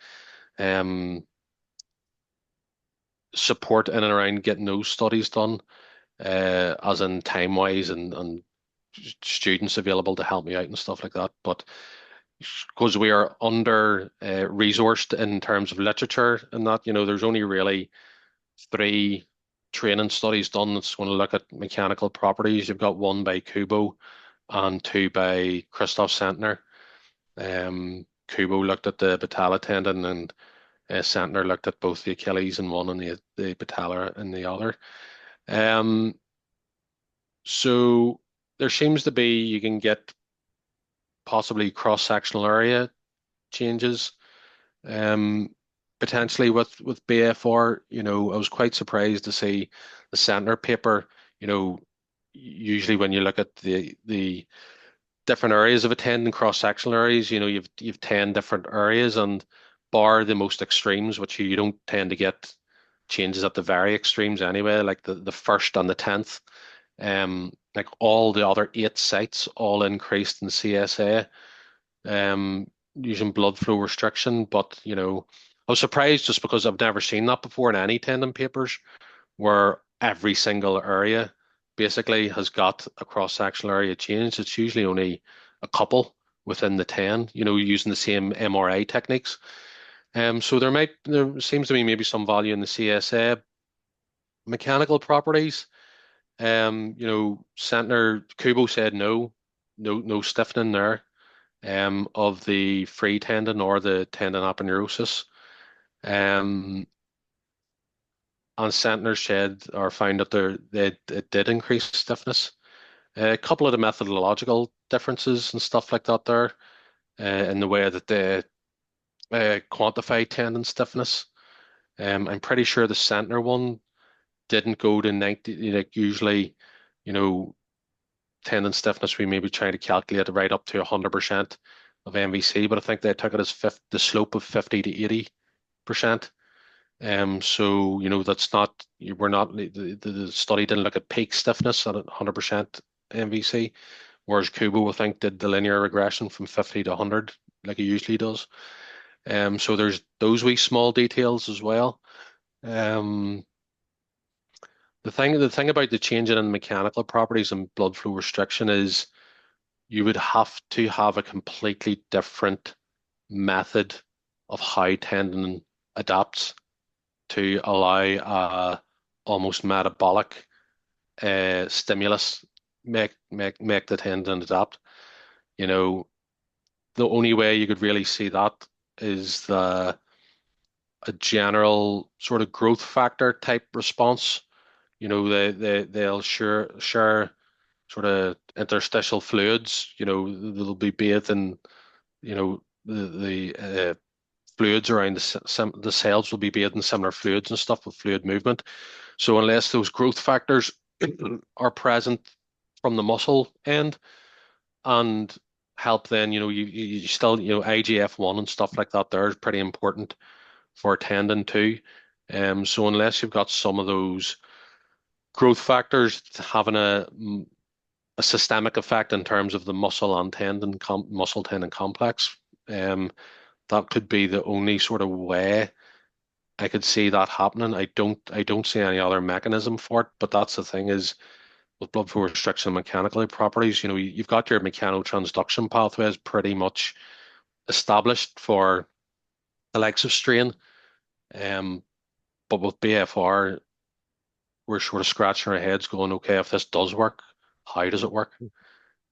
um, support in and around getting those studies done, as in time wise and students available to help me out and stuff like that. But because we are under resourced in terms of literature and that, there's only really 3 training studies done that's going to look at mechanical properties. You've got one by Kubo and two by Christoph Sentner. Kubo looked at the patella tendon and Sentner looked at both the Achilles in one and the patella in the other. Um, so there seems to be you can get possibly cross-sectional area changes. Um, Potentially with BFR, I was quite surprised to see the center paper. You know, Usually when you look at the different areas of a tendon, cross-sectional areas, you've 10 different areas, and bar the most extremes, which you don't tend to get changes at the very extremes anyway, like the first and the 10th. Like all the other 8 sites all increased in CSA, using blood flow restriction. But, I was surprised just because I've never seen that before in any tendon papers where every single area basically has got a cross-sectional area change. It's usually only a couple within the 10, using the same MRI techniques. So there seems to be maybe some value in the CSA mechanical properties. Centner Kubo said no stiffening there of the free tendon or the tendon aponeurosis. Um, and Centner said or found that it did increase stiffness. A couple of the methodological differences and stuff like that there in the way that they quantify tendon stiffness. I'm pretty sure the Centner one didn't go to 90, like usually, you know, tendon stiffness, we maybe try to calculate it right up to 100% of MVC, but I think they took it as the slope of 50 to 80%. So, that's not, we're not, the study didn't look at peak stiffness at 100% MVC, whereas Kubo, I think, did the linear regression from 50 to 100, like it usually does. So there's those wee small details as well. Um, the thing about the changing in mechanical properties and blood flow restriction is you would have to have a completely different method of how tendon adapts to allow almost metabolic stimulus make the tendon adapt. You know, the only way you could really see that is a general sort of growth factor type response. They'll share sort of interstitial fluids. They'll be bathed in the fluids around the cells will be bathed in similar fluids and stuff with fluid movement. So unless those growth factors are present from the muscle end and help, then you still IGF-1 and stuff like that there is pretty important for a tendon too. So unless you've got some of those growth factors having a systemic effect in terms of the muscle and muscle tendon complex, that could be the only sort of way I could see that happening. I don't see any other mechanism for it, but that's the thing is with blood flow restriction and mechanical properties, you've got your mechanotransduction pathways pretty much established for the likes of strain. Um, but with BFR, we're sort of scratching our heads going, okay, if this does work, how does it work?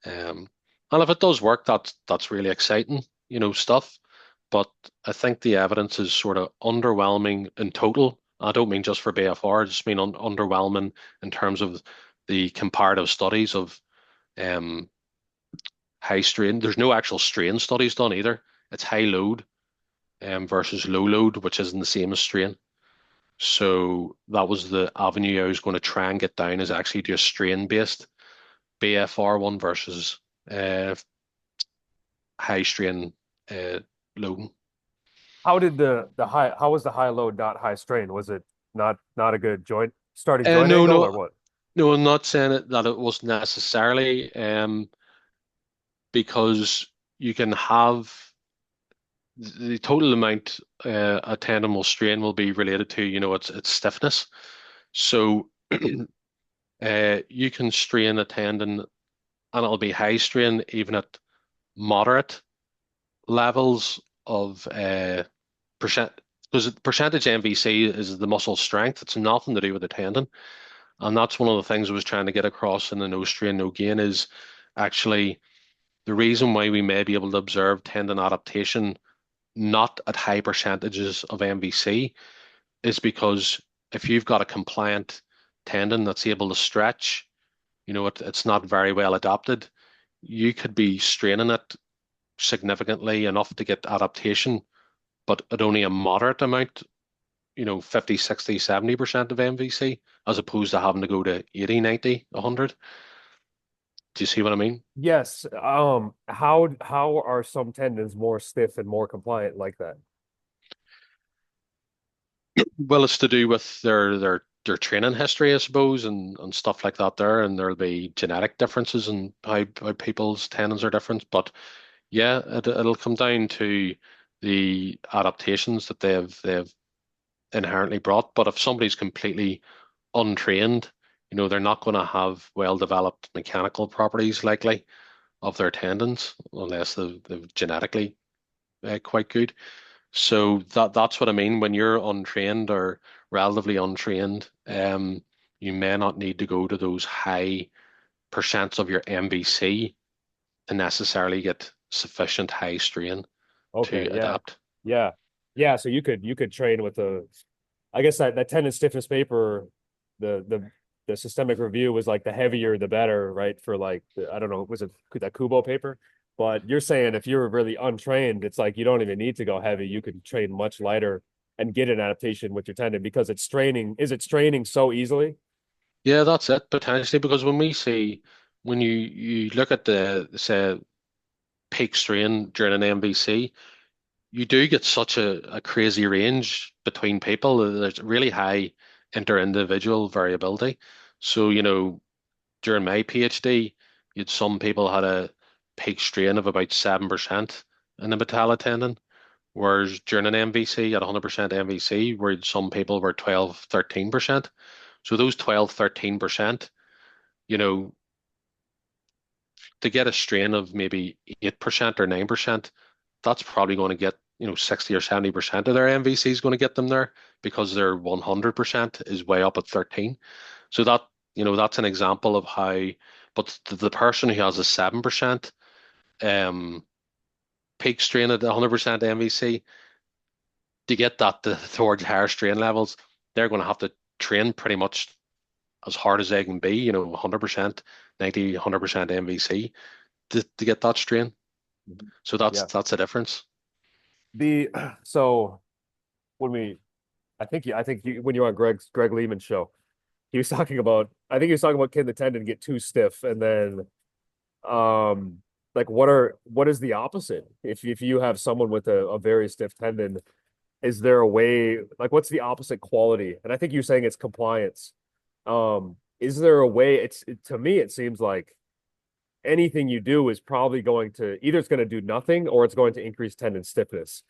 Um, and if it does work, that's really exciting, stuff. But I think the evidence is sort of underwhelming in total. I don't mean just for BFR, I just mean underwhelming in terms of the comparative studies of um, high strain. There's no actual strain studies done either. It's high load versus low load, which isn't the same as strain. So that was the avenue I was going to try and get down is actually do a strain based BFR one versus uh, high strain uh, loading. How was the high load not high strain? Was it not a good starting joint No, angle or no, what? no. I'm not saying that it was necessarily because you can have the total amount a tendon will strain will be related to its stiffness. So you can strain a tendon and it'll be high strain even at moderate levels of percent because percentage MVC is the muscle strength. It's nothing to do with the tendon. And that's one of the things I was trying to get across in the no strain, no gain is actually the reason why we may be able to observe tendon adaptation not at high percentages of MVC is because if you've got a compliant tendon that's able to stretch, it's not very well adapted, you could be straining it significantly enough to get adaptation, but at only a moderate amount, 50, 60, 70% of MVC, as opposed to having to go to 80, 90, 100. Do you see what I mean? Yes. How are some tendons more stiff and more compliant like that? Well, it's to do with their training history, I suppose, and stuff like that there, and there'll be genetic differences in how people's tendons are different. But yeah, it'll come down to the adaptations that they've inherently brought. But if somebody's completely untrained, they're not going to have well-developed mechanical properties likely of their tendons unless they've genetically quite good. So that's what I mean when you're untrained or relatively untrained. you may not need to go to those high percents of your MVC to necessarily get sufficient high strain to Okay, yeah. adapt. Yeah. Yeah, so you could train with the I guess that tendon stiffness paper, the systemic review was like the heavier the better, right? For like I don't know, was it that Kubo paper? But you're saying if you're really untrained, it's like you don't even need to go heavy. You can train much lighter and get an adaptation with your tendon because it's straining. Is it straining so easily? Yeah, that's it potentially because when you look at the say peak strain during an MVC, you do get such a crazy range between people. There's really high inter-individual variability. So, during my PhD, you'd some people had a peak strain of about 7% in the metallo-tendon, whereas during an MVC at 100% MVC, where some people were 12, 13%. So those 12, 13%, you know, to get a strain of maybe 8% or 9%, that's probably going to get, 60 or 70% of their MVC is going to get them there because their 100% is way up at 13. So that's an example of how, but the person who has a 7% um, peak strain at 100% MVC, to get that towards higher strain levels, they're going to have to train pretty much as hard as they can be, 100%, 90, 100% MVC to get that strain. Mhm. So that's Yeah. that's a difference. The so when we I think when you were on Greg Lehman's show, he was talking about I think he was talking about can the tendon get too stiff and then like what is the opposite if you have someone with a very stiff tendon, is there a way like what's the opposite quality? And I think you're saying it's compliance. Is there a way to me it seems like anything you do is probably going to either it's going to do nothing or it's going to increase tendon stiffness.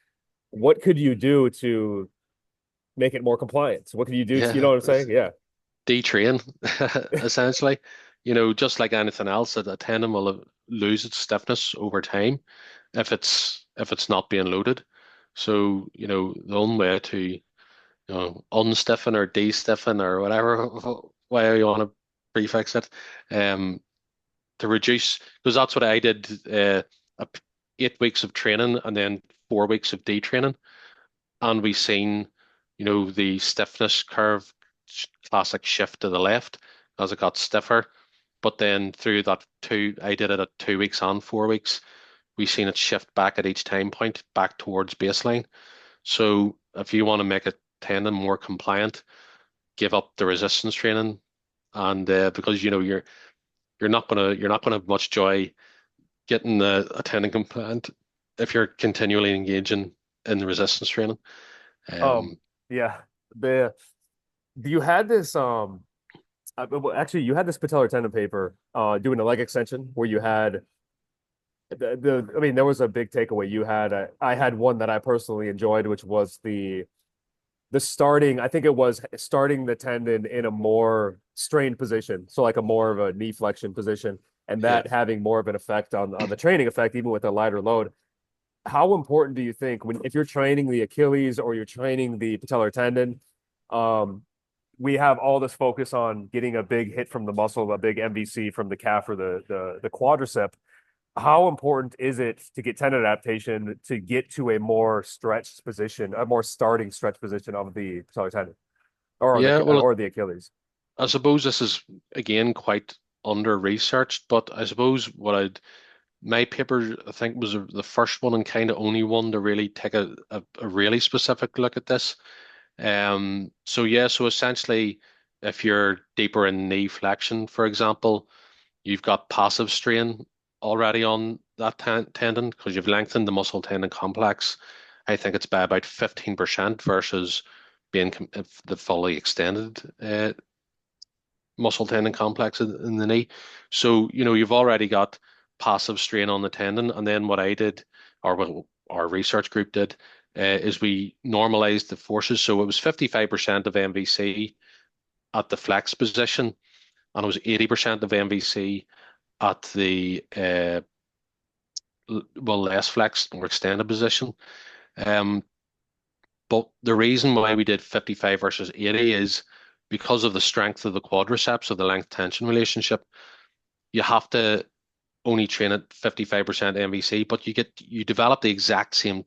What could you do to make it more compliant? So what could you do to, you know Yeah, what I'm saying? Yeah. detrain essentially. Just like anything else, a tendon will lose its stiffness over time if it's not being loaded. So, the only way to, unstiffen or de-stiffen or whatever way you want to prefix it, um, to reduce, because that's what I did, 8 weeks of training and then 4 weeks of detraining, and we seen, the stiffness curve, classic shift to the left as it got stiffer. But then through that I did it at 2 weeks and 4 weeks. We seen it shift back at each time point back towards baseline. So if you want to make a tendon more compliant, give up the resistance training, and because you're not gonna have much joy getting a tendon compliant if you're continually engaging in the resistance training. Um, Um, yeah. The you had this well, actually you had this patellar tendon paper doing a leg extension where you had the I mean there was a big takeaway you had I had one that I personally enjoyed which was the starting I think it was starting the tendon in a more strained position, so like a more of a knee flexion position, and yeah. that having more of an effect on the training effect even with a lighter load. How important do you think when if you're training the Achilles or you're training the patellar tendon, um, we have all this focus on getting a big hit from the muscle, a big MVC from the calf or the quadricep. How important is it to get tendon adaptation to get to a more stretched position, a more starting stretch position of the patellar tendon Yeah, well, or the Achilles? I suppose this is again quite under researched, but I suppose my paper I think was the first one and kind of only one to really take a really specific look at this. So yeah, so essentially, if you're deeper in knee flexion, for example, you've got passive strain already on that tendon because you've lengthened the muscle tendon complex. I think it's by about 15% versus being the fully extended muscle tendon complex in the knee. So, you've already got passive strain on the tendon. And then what I did, or what our research group did, is we normalized the forces. So it was 55% of MVC at the flex position, and it was 80% of MVC at the less flexed or extended position. Um, but the reason why we did 55 versus 80 is because of the strength of the quadriceps, of the length tension relationship, you have to only train at 55% MVC, but you develop the exact same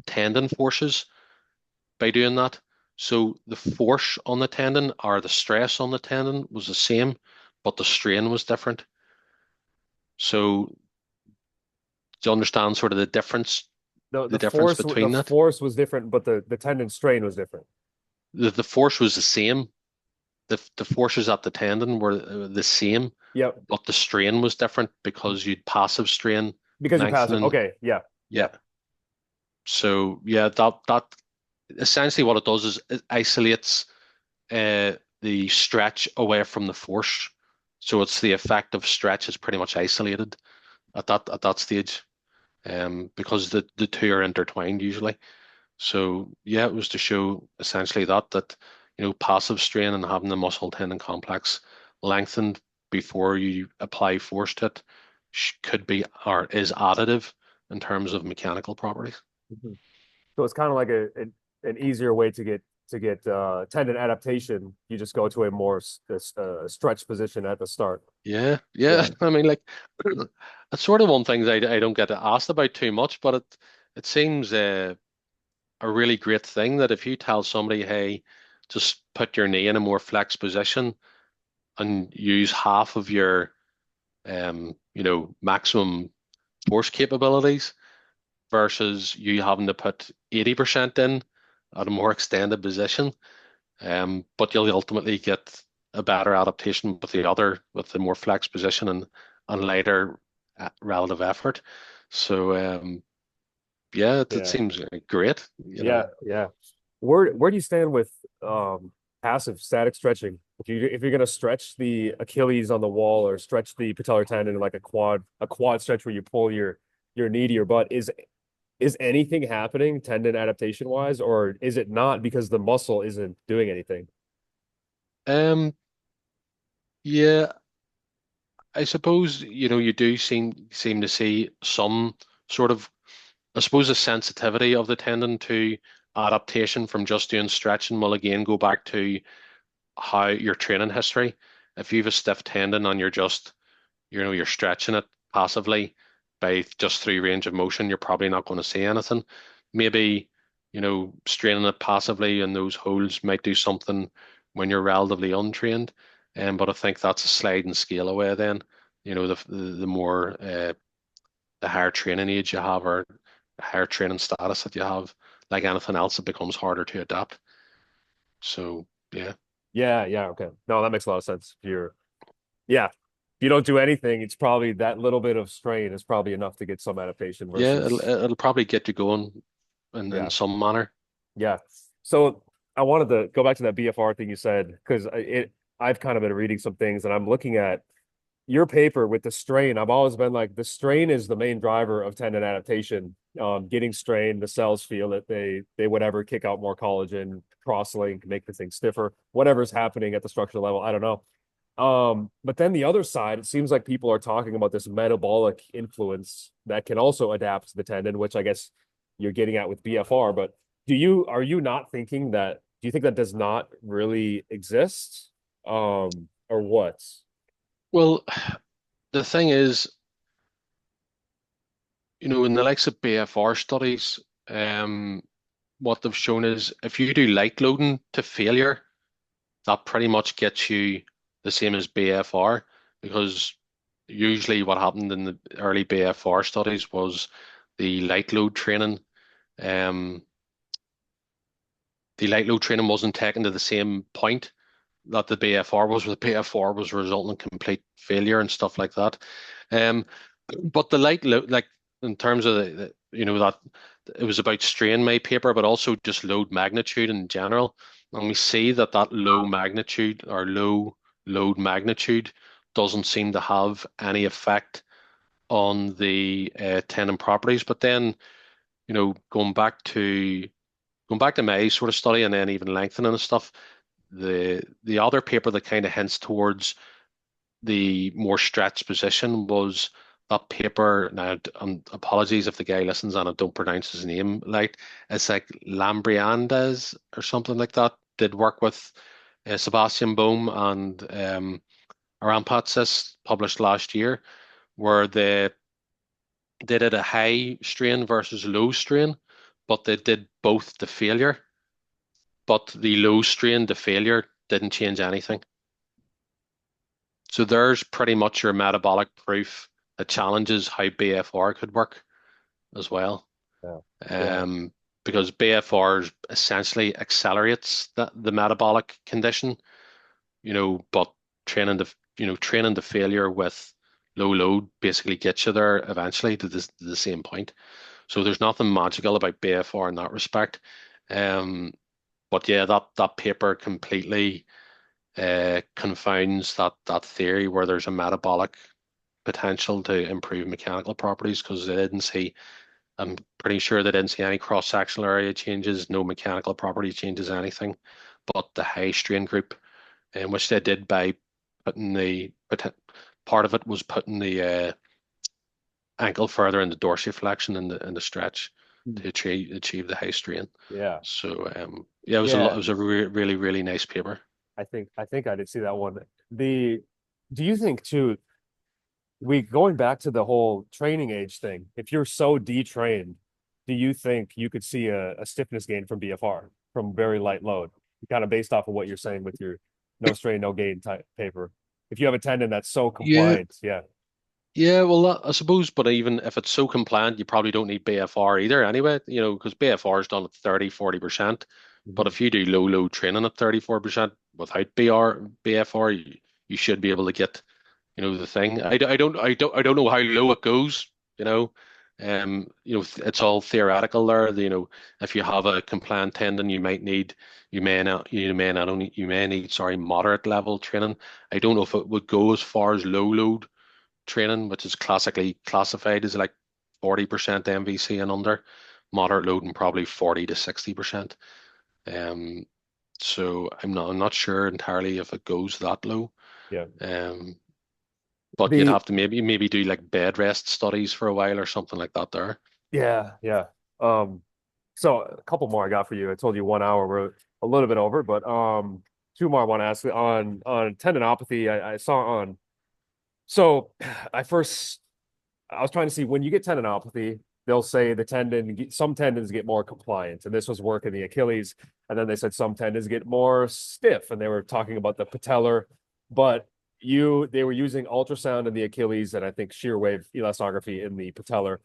tendon forces by doing that. So the force on the tendon or the stress on the tendon was the same, but the strain was different. So do you understand sort of the difference The between that? force was different, but the tendon strain was different. The force was the same. The forces at the tendon were the same, Yep. but the strain was different because you'd passive strain Because you pass it. lengthening. Okay. Yeah. Yeah. Yeah. So yeah, that essentially what it does is it isolates the stretch away from the force. So it's the effect of stretch is pretty much isolated at that stage, because the two are intertwined usually. So yeah, it was to show essentially that passive strain and having the muscle tendon complex lengthened before you apply force to it could be or is additive in terms of mechanical properties. Mhm. So it's kind of like an easier way to get tendon adaptation. You just go to a more stretch position at the start. Yeah, yeah. Yeah. I mean, like, it's sort of one thing I don't get asked about too much, but it seems a really great thing that if you tell somebody, hey, just put your knee in a more flexed position and use half of your maximum force capabilities versus you having to put 80% in at a more extended position. But you'll ultimately get a better adaptation with with the more flex position and lighter relative effort. So yeah, it Yeah. seems great, Yeah. Yeah. Where do you stand with passive static stretching? If you're gonna stretch the Achilles on the wall or stretch the patellar tendon like a quad stretch where you pull your knee to your butt, is anything happening tendon adaptation wise, or is it not because the muscle isn't doing anything? Um, yeah, I suppose you do seem to see some sort of, I suppose, a sensitivity of the tendon to adaptation from just doing stretching will again go back to how your training history. If you have a stiff tendon and you're stretching it passively by just through range of motion, you're probably not going to see anything. Maybe, straining it passively in those holes might do something when you're relatively untrained. But I think that's a sliding scale away then. The more the higher training age you have or higher training status that you have, like anything else, it becomes harder to adapt. So yeah. Yeah, yeah, okay. No, that makes a lot of sense. Yeah, if you don't do anything, it's probably that little bit of strain is probably enough to get some adaptation Yeah, it'll, versus, it'll probably get you going in yeah, some manner. yeah. So I wanted to go back to that BFR thing you said because I've kind of been reading some things and I'm looking at your paper with the strain. I've always been like the strain is the main driver of tendon adaptation. Getting strained, the cells feel it. They whatever kick out more collagen, cross-link, make the thing stiffer. Whatever's happening at the structural level, I don't know. But then the other side, it seems like people are talking about this metabolic influence that can also adapt the tendon, which I guess you're getting at with BFR. But are you not thinking that, do you think that does not really exist? Or what? Well, the thing is, in the likes of BFR studies, what they've shown is if you do light loading to failure, that pretty much gets you the same as BFR because usually what happened in the early BFR studies was the light load training. Um, the light load training wasn't taken to the same point that the BFR was, where the BFR was resulting in complete failure and stuff like that. Um, but the light load, like in terms of that it was about strain my paper, but also just load magnitude in general. And we see that low magnitude or low load magnitude doesn't seem to have any effect on the tendon properties. But then, going back to my sort of study and then even lengthening and stuff, the other paper that kind of hints towards the more stretched position was that paper. Now, apologies if the guy listens and I don't pronounce his name. Like it's like Lambriandez or something like that. Did work with Sebastian Bohm and Arampatsis published last year, where they did a high strain versus low strain, but they did both to failure. But the low strain to failure didn't change anything. So there's pretty much your metabolic proof that challenges how BFR could work as well. Yeah. Yeah. Um, because BFR essentially accelerates the metabolic condition, but training to failure with low load basically gets you there eventually to the same point. So there's nothing magical about BFR in that respect. Um, but yeah, that paper completely confounds that theory where there's a metabolic potential to improve mechanical properties because they didn't see. I'm pretty sure they didn't see any cross-sectional area changes, no mechanical property changes, anything. But the high strain group, in which they did by putting part of it was putting the ankle further in the dorsiflexion in the stretch Mm. to achieve the high strain. Yeah. So yeah, it Yeah. was a really really nice paper. I think I did see that one. The do you think too, we going back to the whole training age thing, if you're so detrained, do you think you could see a stiffness gain from BFR from very light load? Kind of based off of what you're saying with your no strain, no gain type paper. If you have a tendon that's so Yeah, compliant, yeah. yeah, well, I suppose, but even if it's so compliant, you probably don't need BFR either anyway, because BFR is done at 30-40%. But Mhm. if you do low load training at 34% without BFR, you should be able to get, the thing. I don't know how low it goes, you know. It's all theoretical there. If you have a compliant tendon, you may need, sorry, moderate level training. I don't know if it would go as far as low load training, which is classically classified as like 40% MVC and under, moderate loading probably 40 to 60%. Um, so I'm not sure entirely if it goes that low. Yeah. Um, but you'd The have to maybe do like bed rest studies for a while or something like that there. Yeah, yeah. Um, so a couple more I got for you. I told you 1 hour. We're a little bit over, but two more I want to ask on tendinopathy. I saw on so I was trying to see when you get tendinopathy, they'll say some tendons get more compliant, and this was work in the Achilles, and then they said some tendons get more stiff, and they were talking about the patellar, but they were using ultrasound in the Achilles and I think shear wave elastography in the patellar,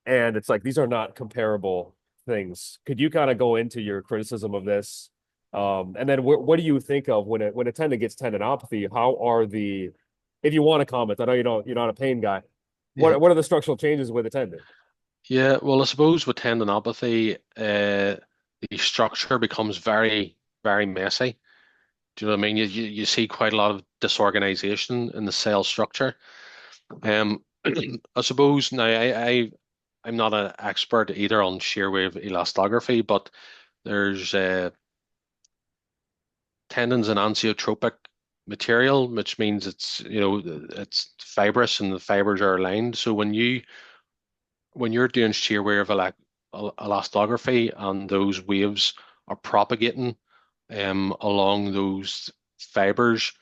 and it's like these are not comparable things. Could you kind of go into your criticism of this? And then what do you think of when a tendon gets tendinopathy? How are the if you want to comment, I know you're not a pain guy. Yeah. What are the structural changes with a tendon? Yeah, well, I suppose with tendinopathy, the structure becomes very, very messy. Do you know what I mean? You see quite a lot of disorganization in the cell structure. Um, I suppose now I'm not an expert either on shear wave elastography, but there's tendons and ansiotropic material, which means it's fibrous and the fibers are aligned. So when you're doing shear wave elastography and those waves are propagating along those fibers,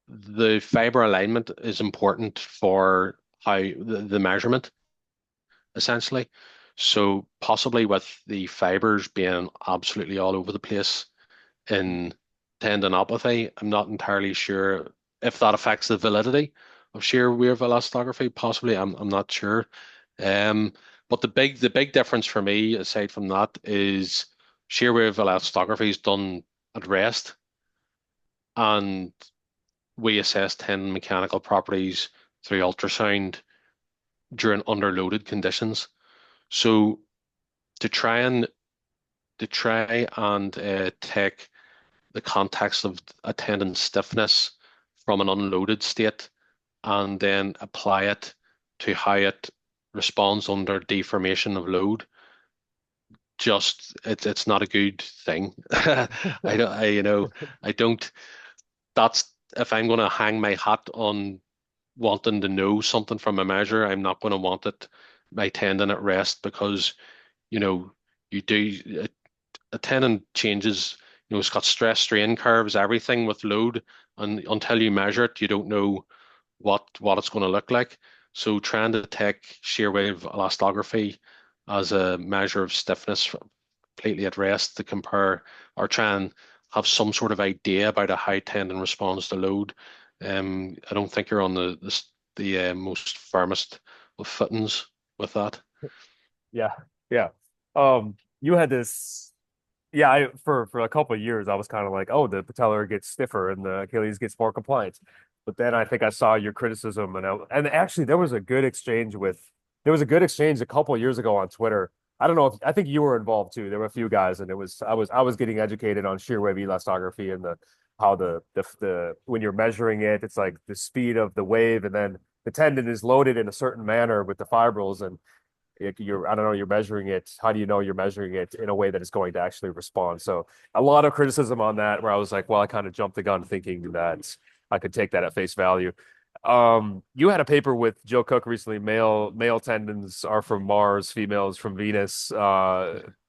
the fiber alignment is important for how the measurement essentially. So possibly with the fibers being absolutely all over the place in tendinopathy, I'm not entirely sure if that affects the validity of shear wave elastography. Possibly, I'm not sure. Um, but the big difference for me, aside from that, is shear wave elastography is done at rest, and we assess tendon mechanical properties through ultrasound during underloaded conditions. So to try and take the context of a tendon stiffness from an unloaded state and then apply it to how it responds under deformation of load, it's not a good thing. I don't I you know I don't that's if I'm going to hang my hat on wanting to know something from a measure, I'm not going to want it my tendon at rest because you know you do a tendon changes. it's got stress strain curves, everything with load, and until you measure it, you don't know what it's going to look like. So trying to take shear wave elastography as a measure of stiffness completely at rest to compare or try and have some sort of idea about how tendon responds to load. I don't think you're on the most firmest of footings with that. Yeah, yeah. You had this. Yeah, for a couple of years I was kind of like, oh, the patellar gets stiffer and the Achilles gets more compliant. But then I think I saw your criticism, and actually there was a good exchange a couple of years ago on Twitter. I don't know if I think you were involved too. There were a few guys, and I was getting educated on shear wave elastography and the how the when you're measuring it, it's like the speed of the wave, and then the tendon is loaded in a certain manner with the fibrils, and I don't know, you're measuring it. How do you know you're measuring it in a way that it's going to actually respond? So a lot of criticism on that where I was like, well, I kind of jumped the gun thinking that I could take that at face value. You had a paper with Joe Cook recently. Male tendons are from Mars, females from Venus.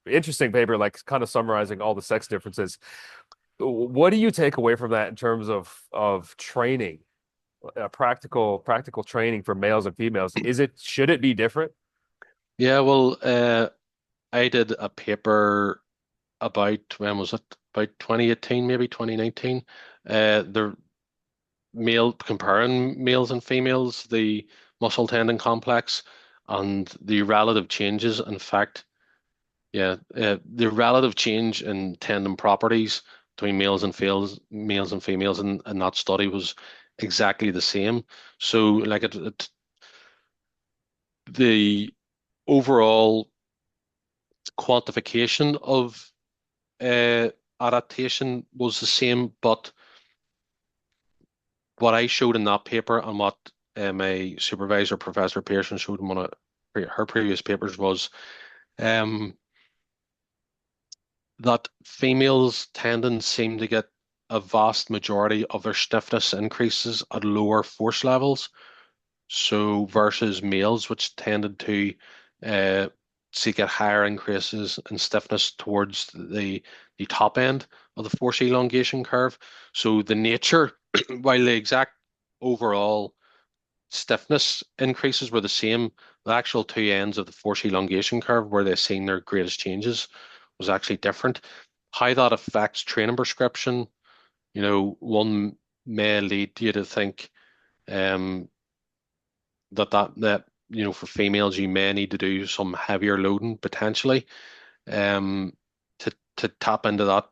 Interesting paper, like kind of summarizing all the sex differences. What do you take away from that in terms of training, practical training for males and females? Should it be different? Yeah, well, I did a paper about when was it? About 2018, maybe 2019. The male comparing males and females, the muscle tendon complex, and the relative changes. In fact, yeah, the relative change in tendon properties between males and females in that study was exactly the same. So, like the overall quantification of uh, adaptation was the same, but what I showed in that paper and what my supervisor, Professor Pearson, showed in one of her previous papers was um, that females' tendons seem to get a vast majority of their stiffness increases at lower force levels. So versus males, which tended to uh, seek at higher increases in stiffness towards the top end of the force elongation curve. So the nature, while the exact overall stiffness increases were the same, the actual two ends of the force elongation curve where they've seen their greatest changes was actually different. How that affects training prescription, one may lead you to think um, that for females you may need to do some heavier loading potentially um, to tap into that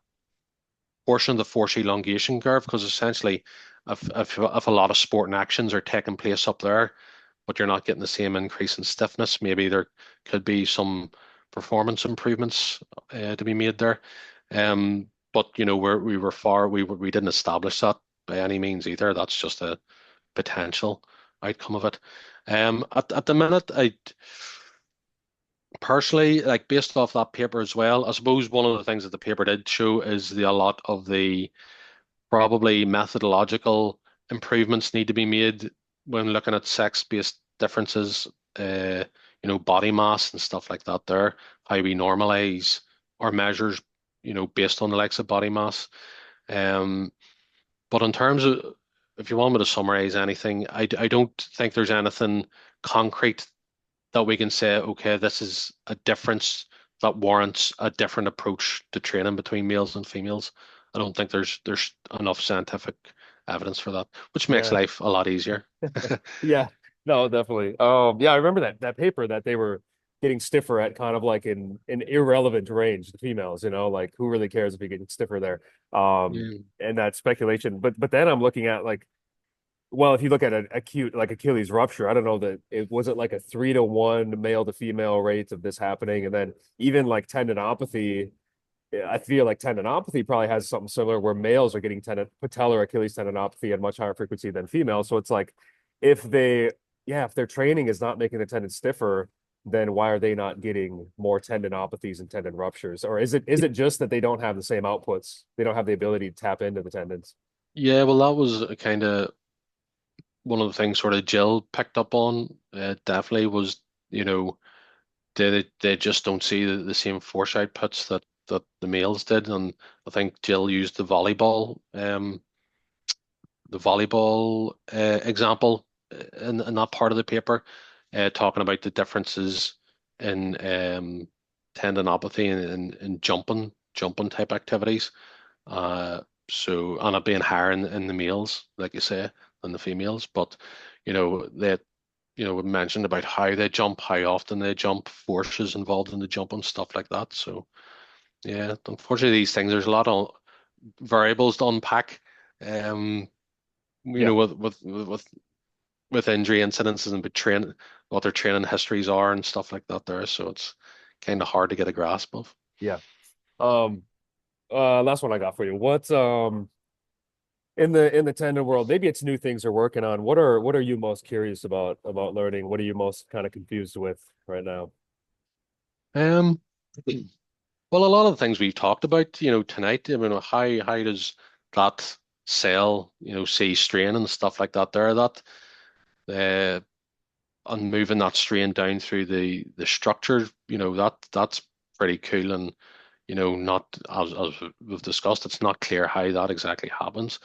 portion of the force elongation curve because essentially if a lot of sporting actions are taking place up there, but you're not getting the same increase in stiffness, maybe there could be some performance improvements to be made there. But we didn't establish that by any means either. That's just a potential outcome of it. At the minute, I personally like based off that paper as well. I suppose one of the things that the paper did show is a lot of the probably methodological improvements need to be made when looking at sex-based differences, body mass and stuff like that there, how we normalize our measures, based on the likes of body mass. Um, but in terms of, if you want me to summarize anything, I don't think there's anything concrete that we can say, okay, this is a difference that warrants a different approach to training between males and females. I don't think there's enough scientific evidence for that, which makes Yeah. life a lot easier. Yeah, no, definitely. Yeah, I remember that paper that they were getting stiffer at kind of like in an irrelevant range, the females, like who really cares if you're getting stiffer there? Yeah. And that speculation. But then I'm looking at like, well, if you look at an acute like Achilles rupture, I don't know that it wasn't like a 3-to-1 male to female rate of this happening, and then even like tendinopathy. I feel like tendinopathy probably has something similar where males are getting patellar Achilles tendinopathy at much higher frequency than females. So it's like if they, yeah, if their training is not making the tendon stiffer, then why are they not getting more tendinopathies and tendon ruptures? Or is it just that they don't have the same outputs? They don't have the ability to tap into the tendons. Yeah, well, that was kind of one of the things sort of Jill picked up on. Definitely was, they just don't see the same force outputs that the males did, and I think Jill used the volleyball example in that part of the paper, talking about the differences in tendinopathy and jumping type activities. And it being higher in the males, like you say, than the females. But we mentioned about how they jump, how often they jump, forces involved in the jump and stuff like that. So yeah, unfortunately, these things there's a lot of variables to unpack. Um, Yeah, with injury incidences and what their training histories are and stuff like that there. So it's kind of hard to get a grasp of. yeah. Um, last one I got for you. What in the tendon world, maybe it's new things they're working on. What are you most curious about learning? What are you most kind of confused with right now? Um, well, a lot of the things we've talked about, tonight, I mean, how does that cell, see strain and stuff like that there, that uh, and moving that strain down through the structure, that's pretty cool. And not as we've discussed, it's not clear how that exactly happens.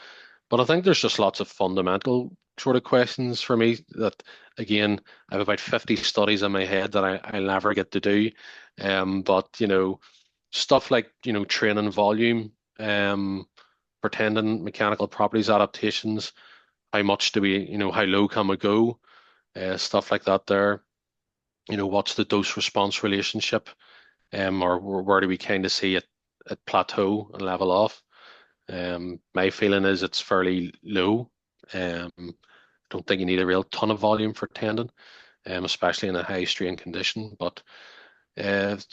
But I think there's just lots of fundamental sort of questions for me that, again, I have about 50 studies in my head that I'll never get to do. But stuff like training volume, for tendon mechanical properties, adaptations. How much do we, how low can we go? Stuff like that there. What's the dose response relationship? Or where do we kind of see it at plateau and level off? My feeling is it's fairly low. Don't think you need a real ton of volume for tendon, especially in a high strain condition. But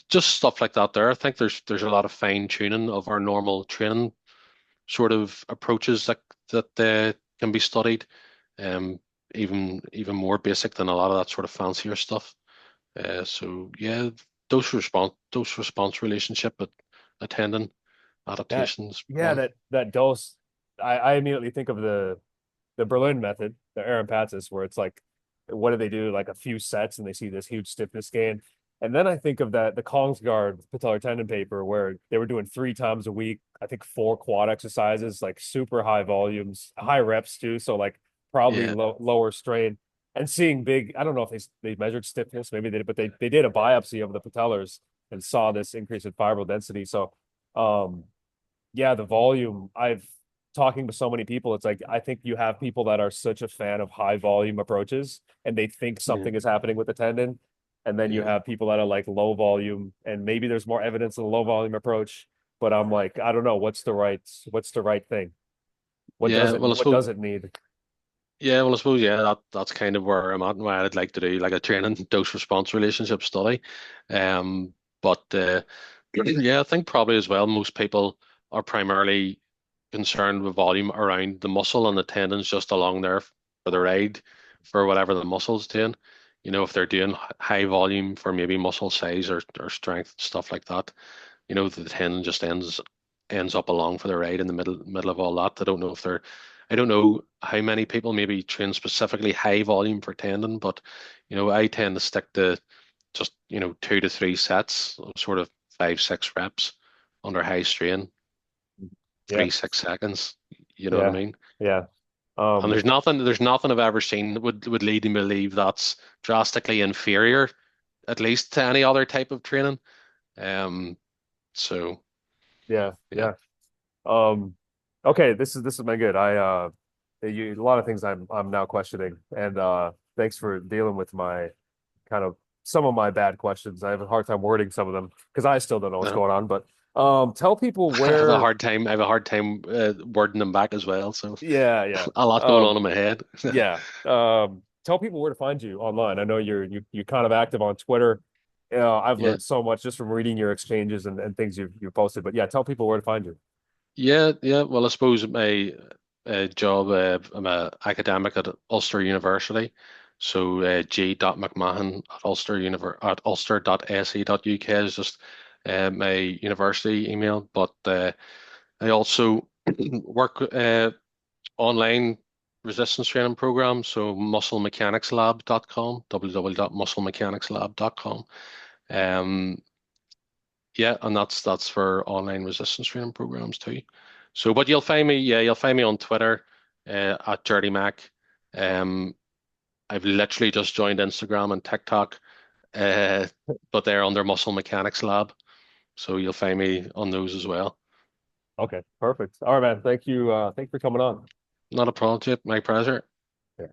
just stuff like that there. I think there's a lot of fine tuning of our normal training sort of approaches that can be studied. Um, even more basic than a lot of that sort of fancier stuff. So yeah, dose response relationship at tendon That adaptations yeah, one. that dose. I immediately think of the Berlin method, the Aaron Patsis, where it's like, what do they do? Like a few sets, and they see this huge stiffness gain. And then I think of that the Kongsgaard patellar tendon paper, where they were doing 3 times a week. I think 4 quad exercises, like super high volumes, high reps too. So like probably Yeah, lower strain, and seeing big. I don't know if they measured stiffness, maybe they did, but they did a biopsy of the patellars and saw this increase in fibril density. So, um, yeah, the volume. I've talking to so many people, it's like I think you have people that are such a fan of high volume approaches and they think yeah, something is happening with the tendon. And then you yeah, have people that are like low volume and maybe there's more evidence of the low volume approach. But I'm like, I don't know, what's the right thing? What yeah. does it Well, I what suppose. does it need? Yeah. That's kind of where I'm at and why I'd like to do like a training dose response relationship study. But yeah, I think probably as well, most people are primarily concerned with volume around the muscle and the tendons just along there for the ride for whatever the muscle's doing. If they're doing high volume for maybe muscle size or strength, stuff like that, the tendon just ends up along for the ride in the middle of all that. I don't know how many people maybe train specifically high volume for tendon, but I tend to stick to just 2 to 3 sets, sort of 5, 6 reps under high strain, Yeah, 3, 6 seconds. You know what I yeah, mean? yeah. And Um, there's nothing I've ever seen that would lead me to believe that's drastically inferior, at least to any other type of training. Um, so yeah, yeah, yeah. Um, okay, this has been good. A lot of things I'm now questioning, and thanks for dealing with my kind of some of my bad questions. I have a hard time wording some of them because I still don't know what's no, going on. But tell people where. I have a hard time wording them back as well. So Yeah, yeah, a lot going on in my head. yeah. Tell people where to find you online. I know you're kind of active on Twitter. I've Yeah. learned so much just from reading your exchanges and things you've posted. But yeah, tell people where to find you. Yeah. Well, I suppose my job, I'm a academic at Ulster University. So g.mcmahon at ulster.se.uk is just my university email. But I also work online resistance training program. So musclemechanics.lab.com, www.musclemechanicslab.com. Um, Yeah, and that's for online resistance training programs too. So, but you'll find me, yeah, you'll find me on Twitter at Dirty Mac. Um, I've literally just joined Instagram and TikTok, uh, but they're under Muscle Mechanics Lab, so you'll find me on those as well. Okay, perfect. All right, man. Thank you. Thanks for coming on. Not a problem, Chip. My pleasure. Yeah.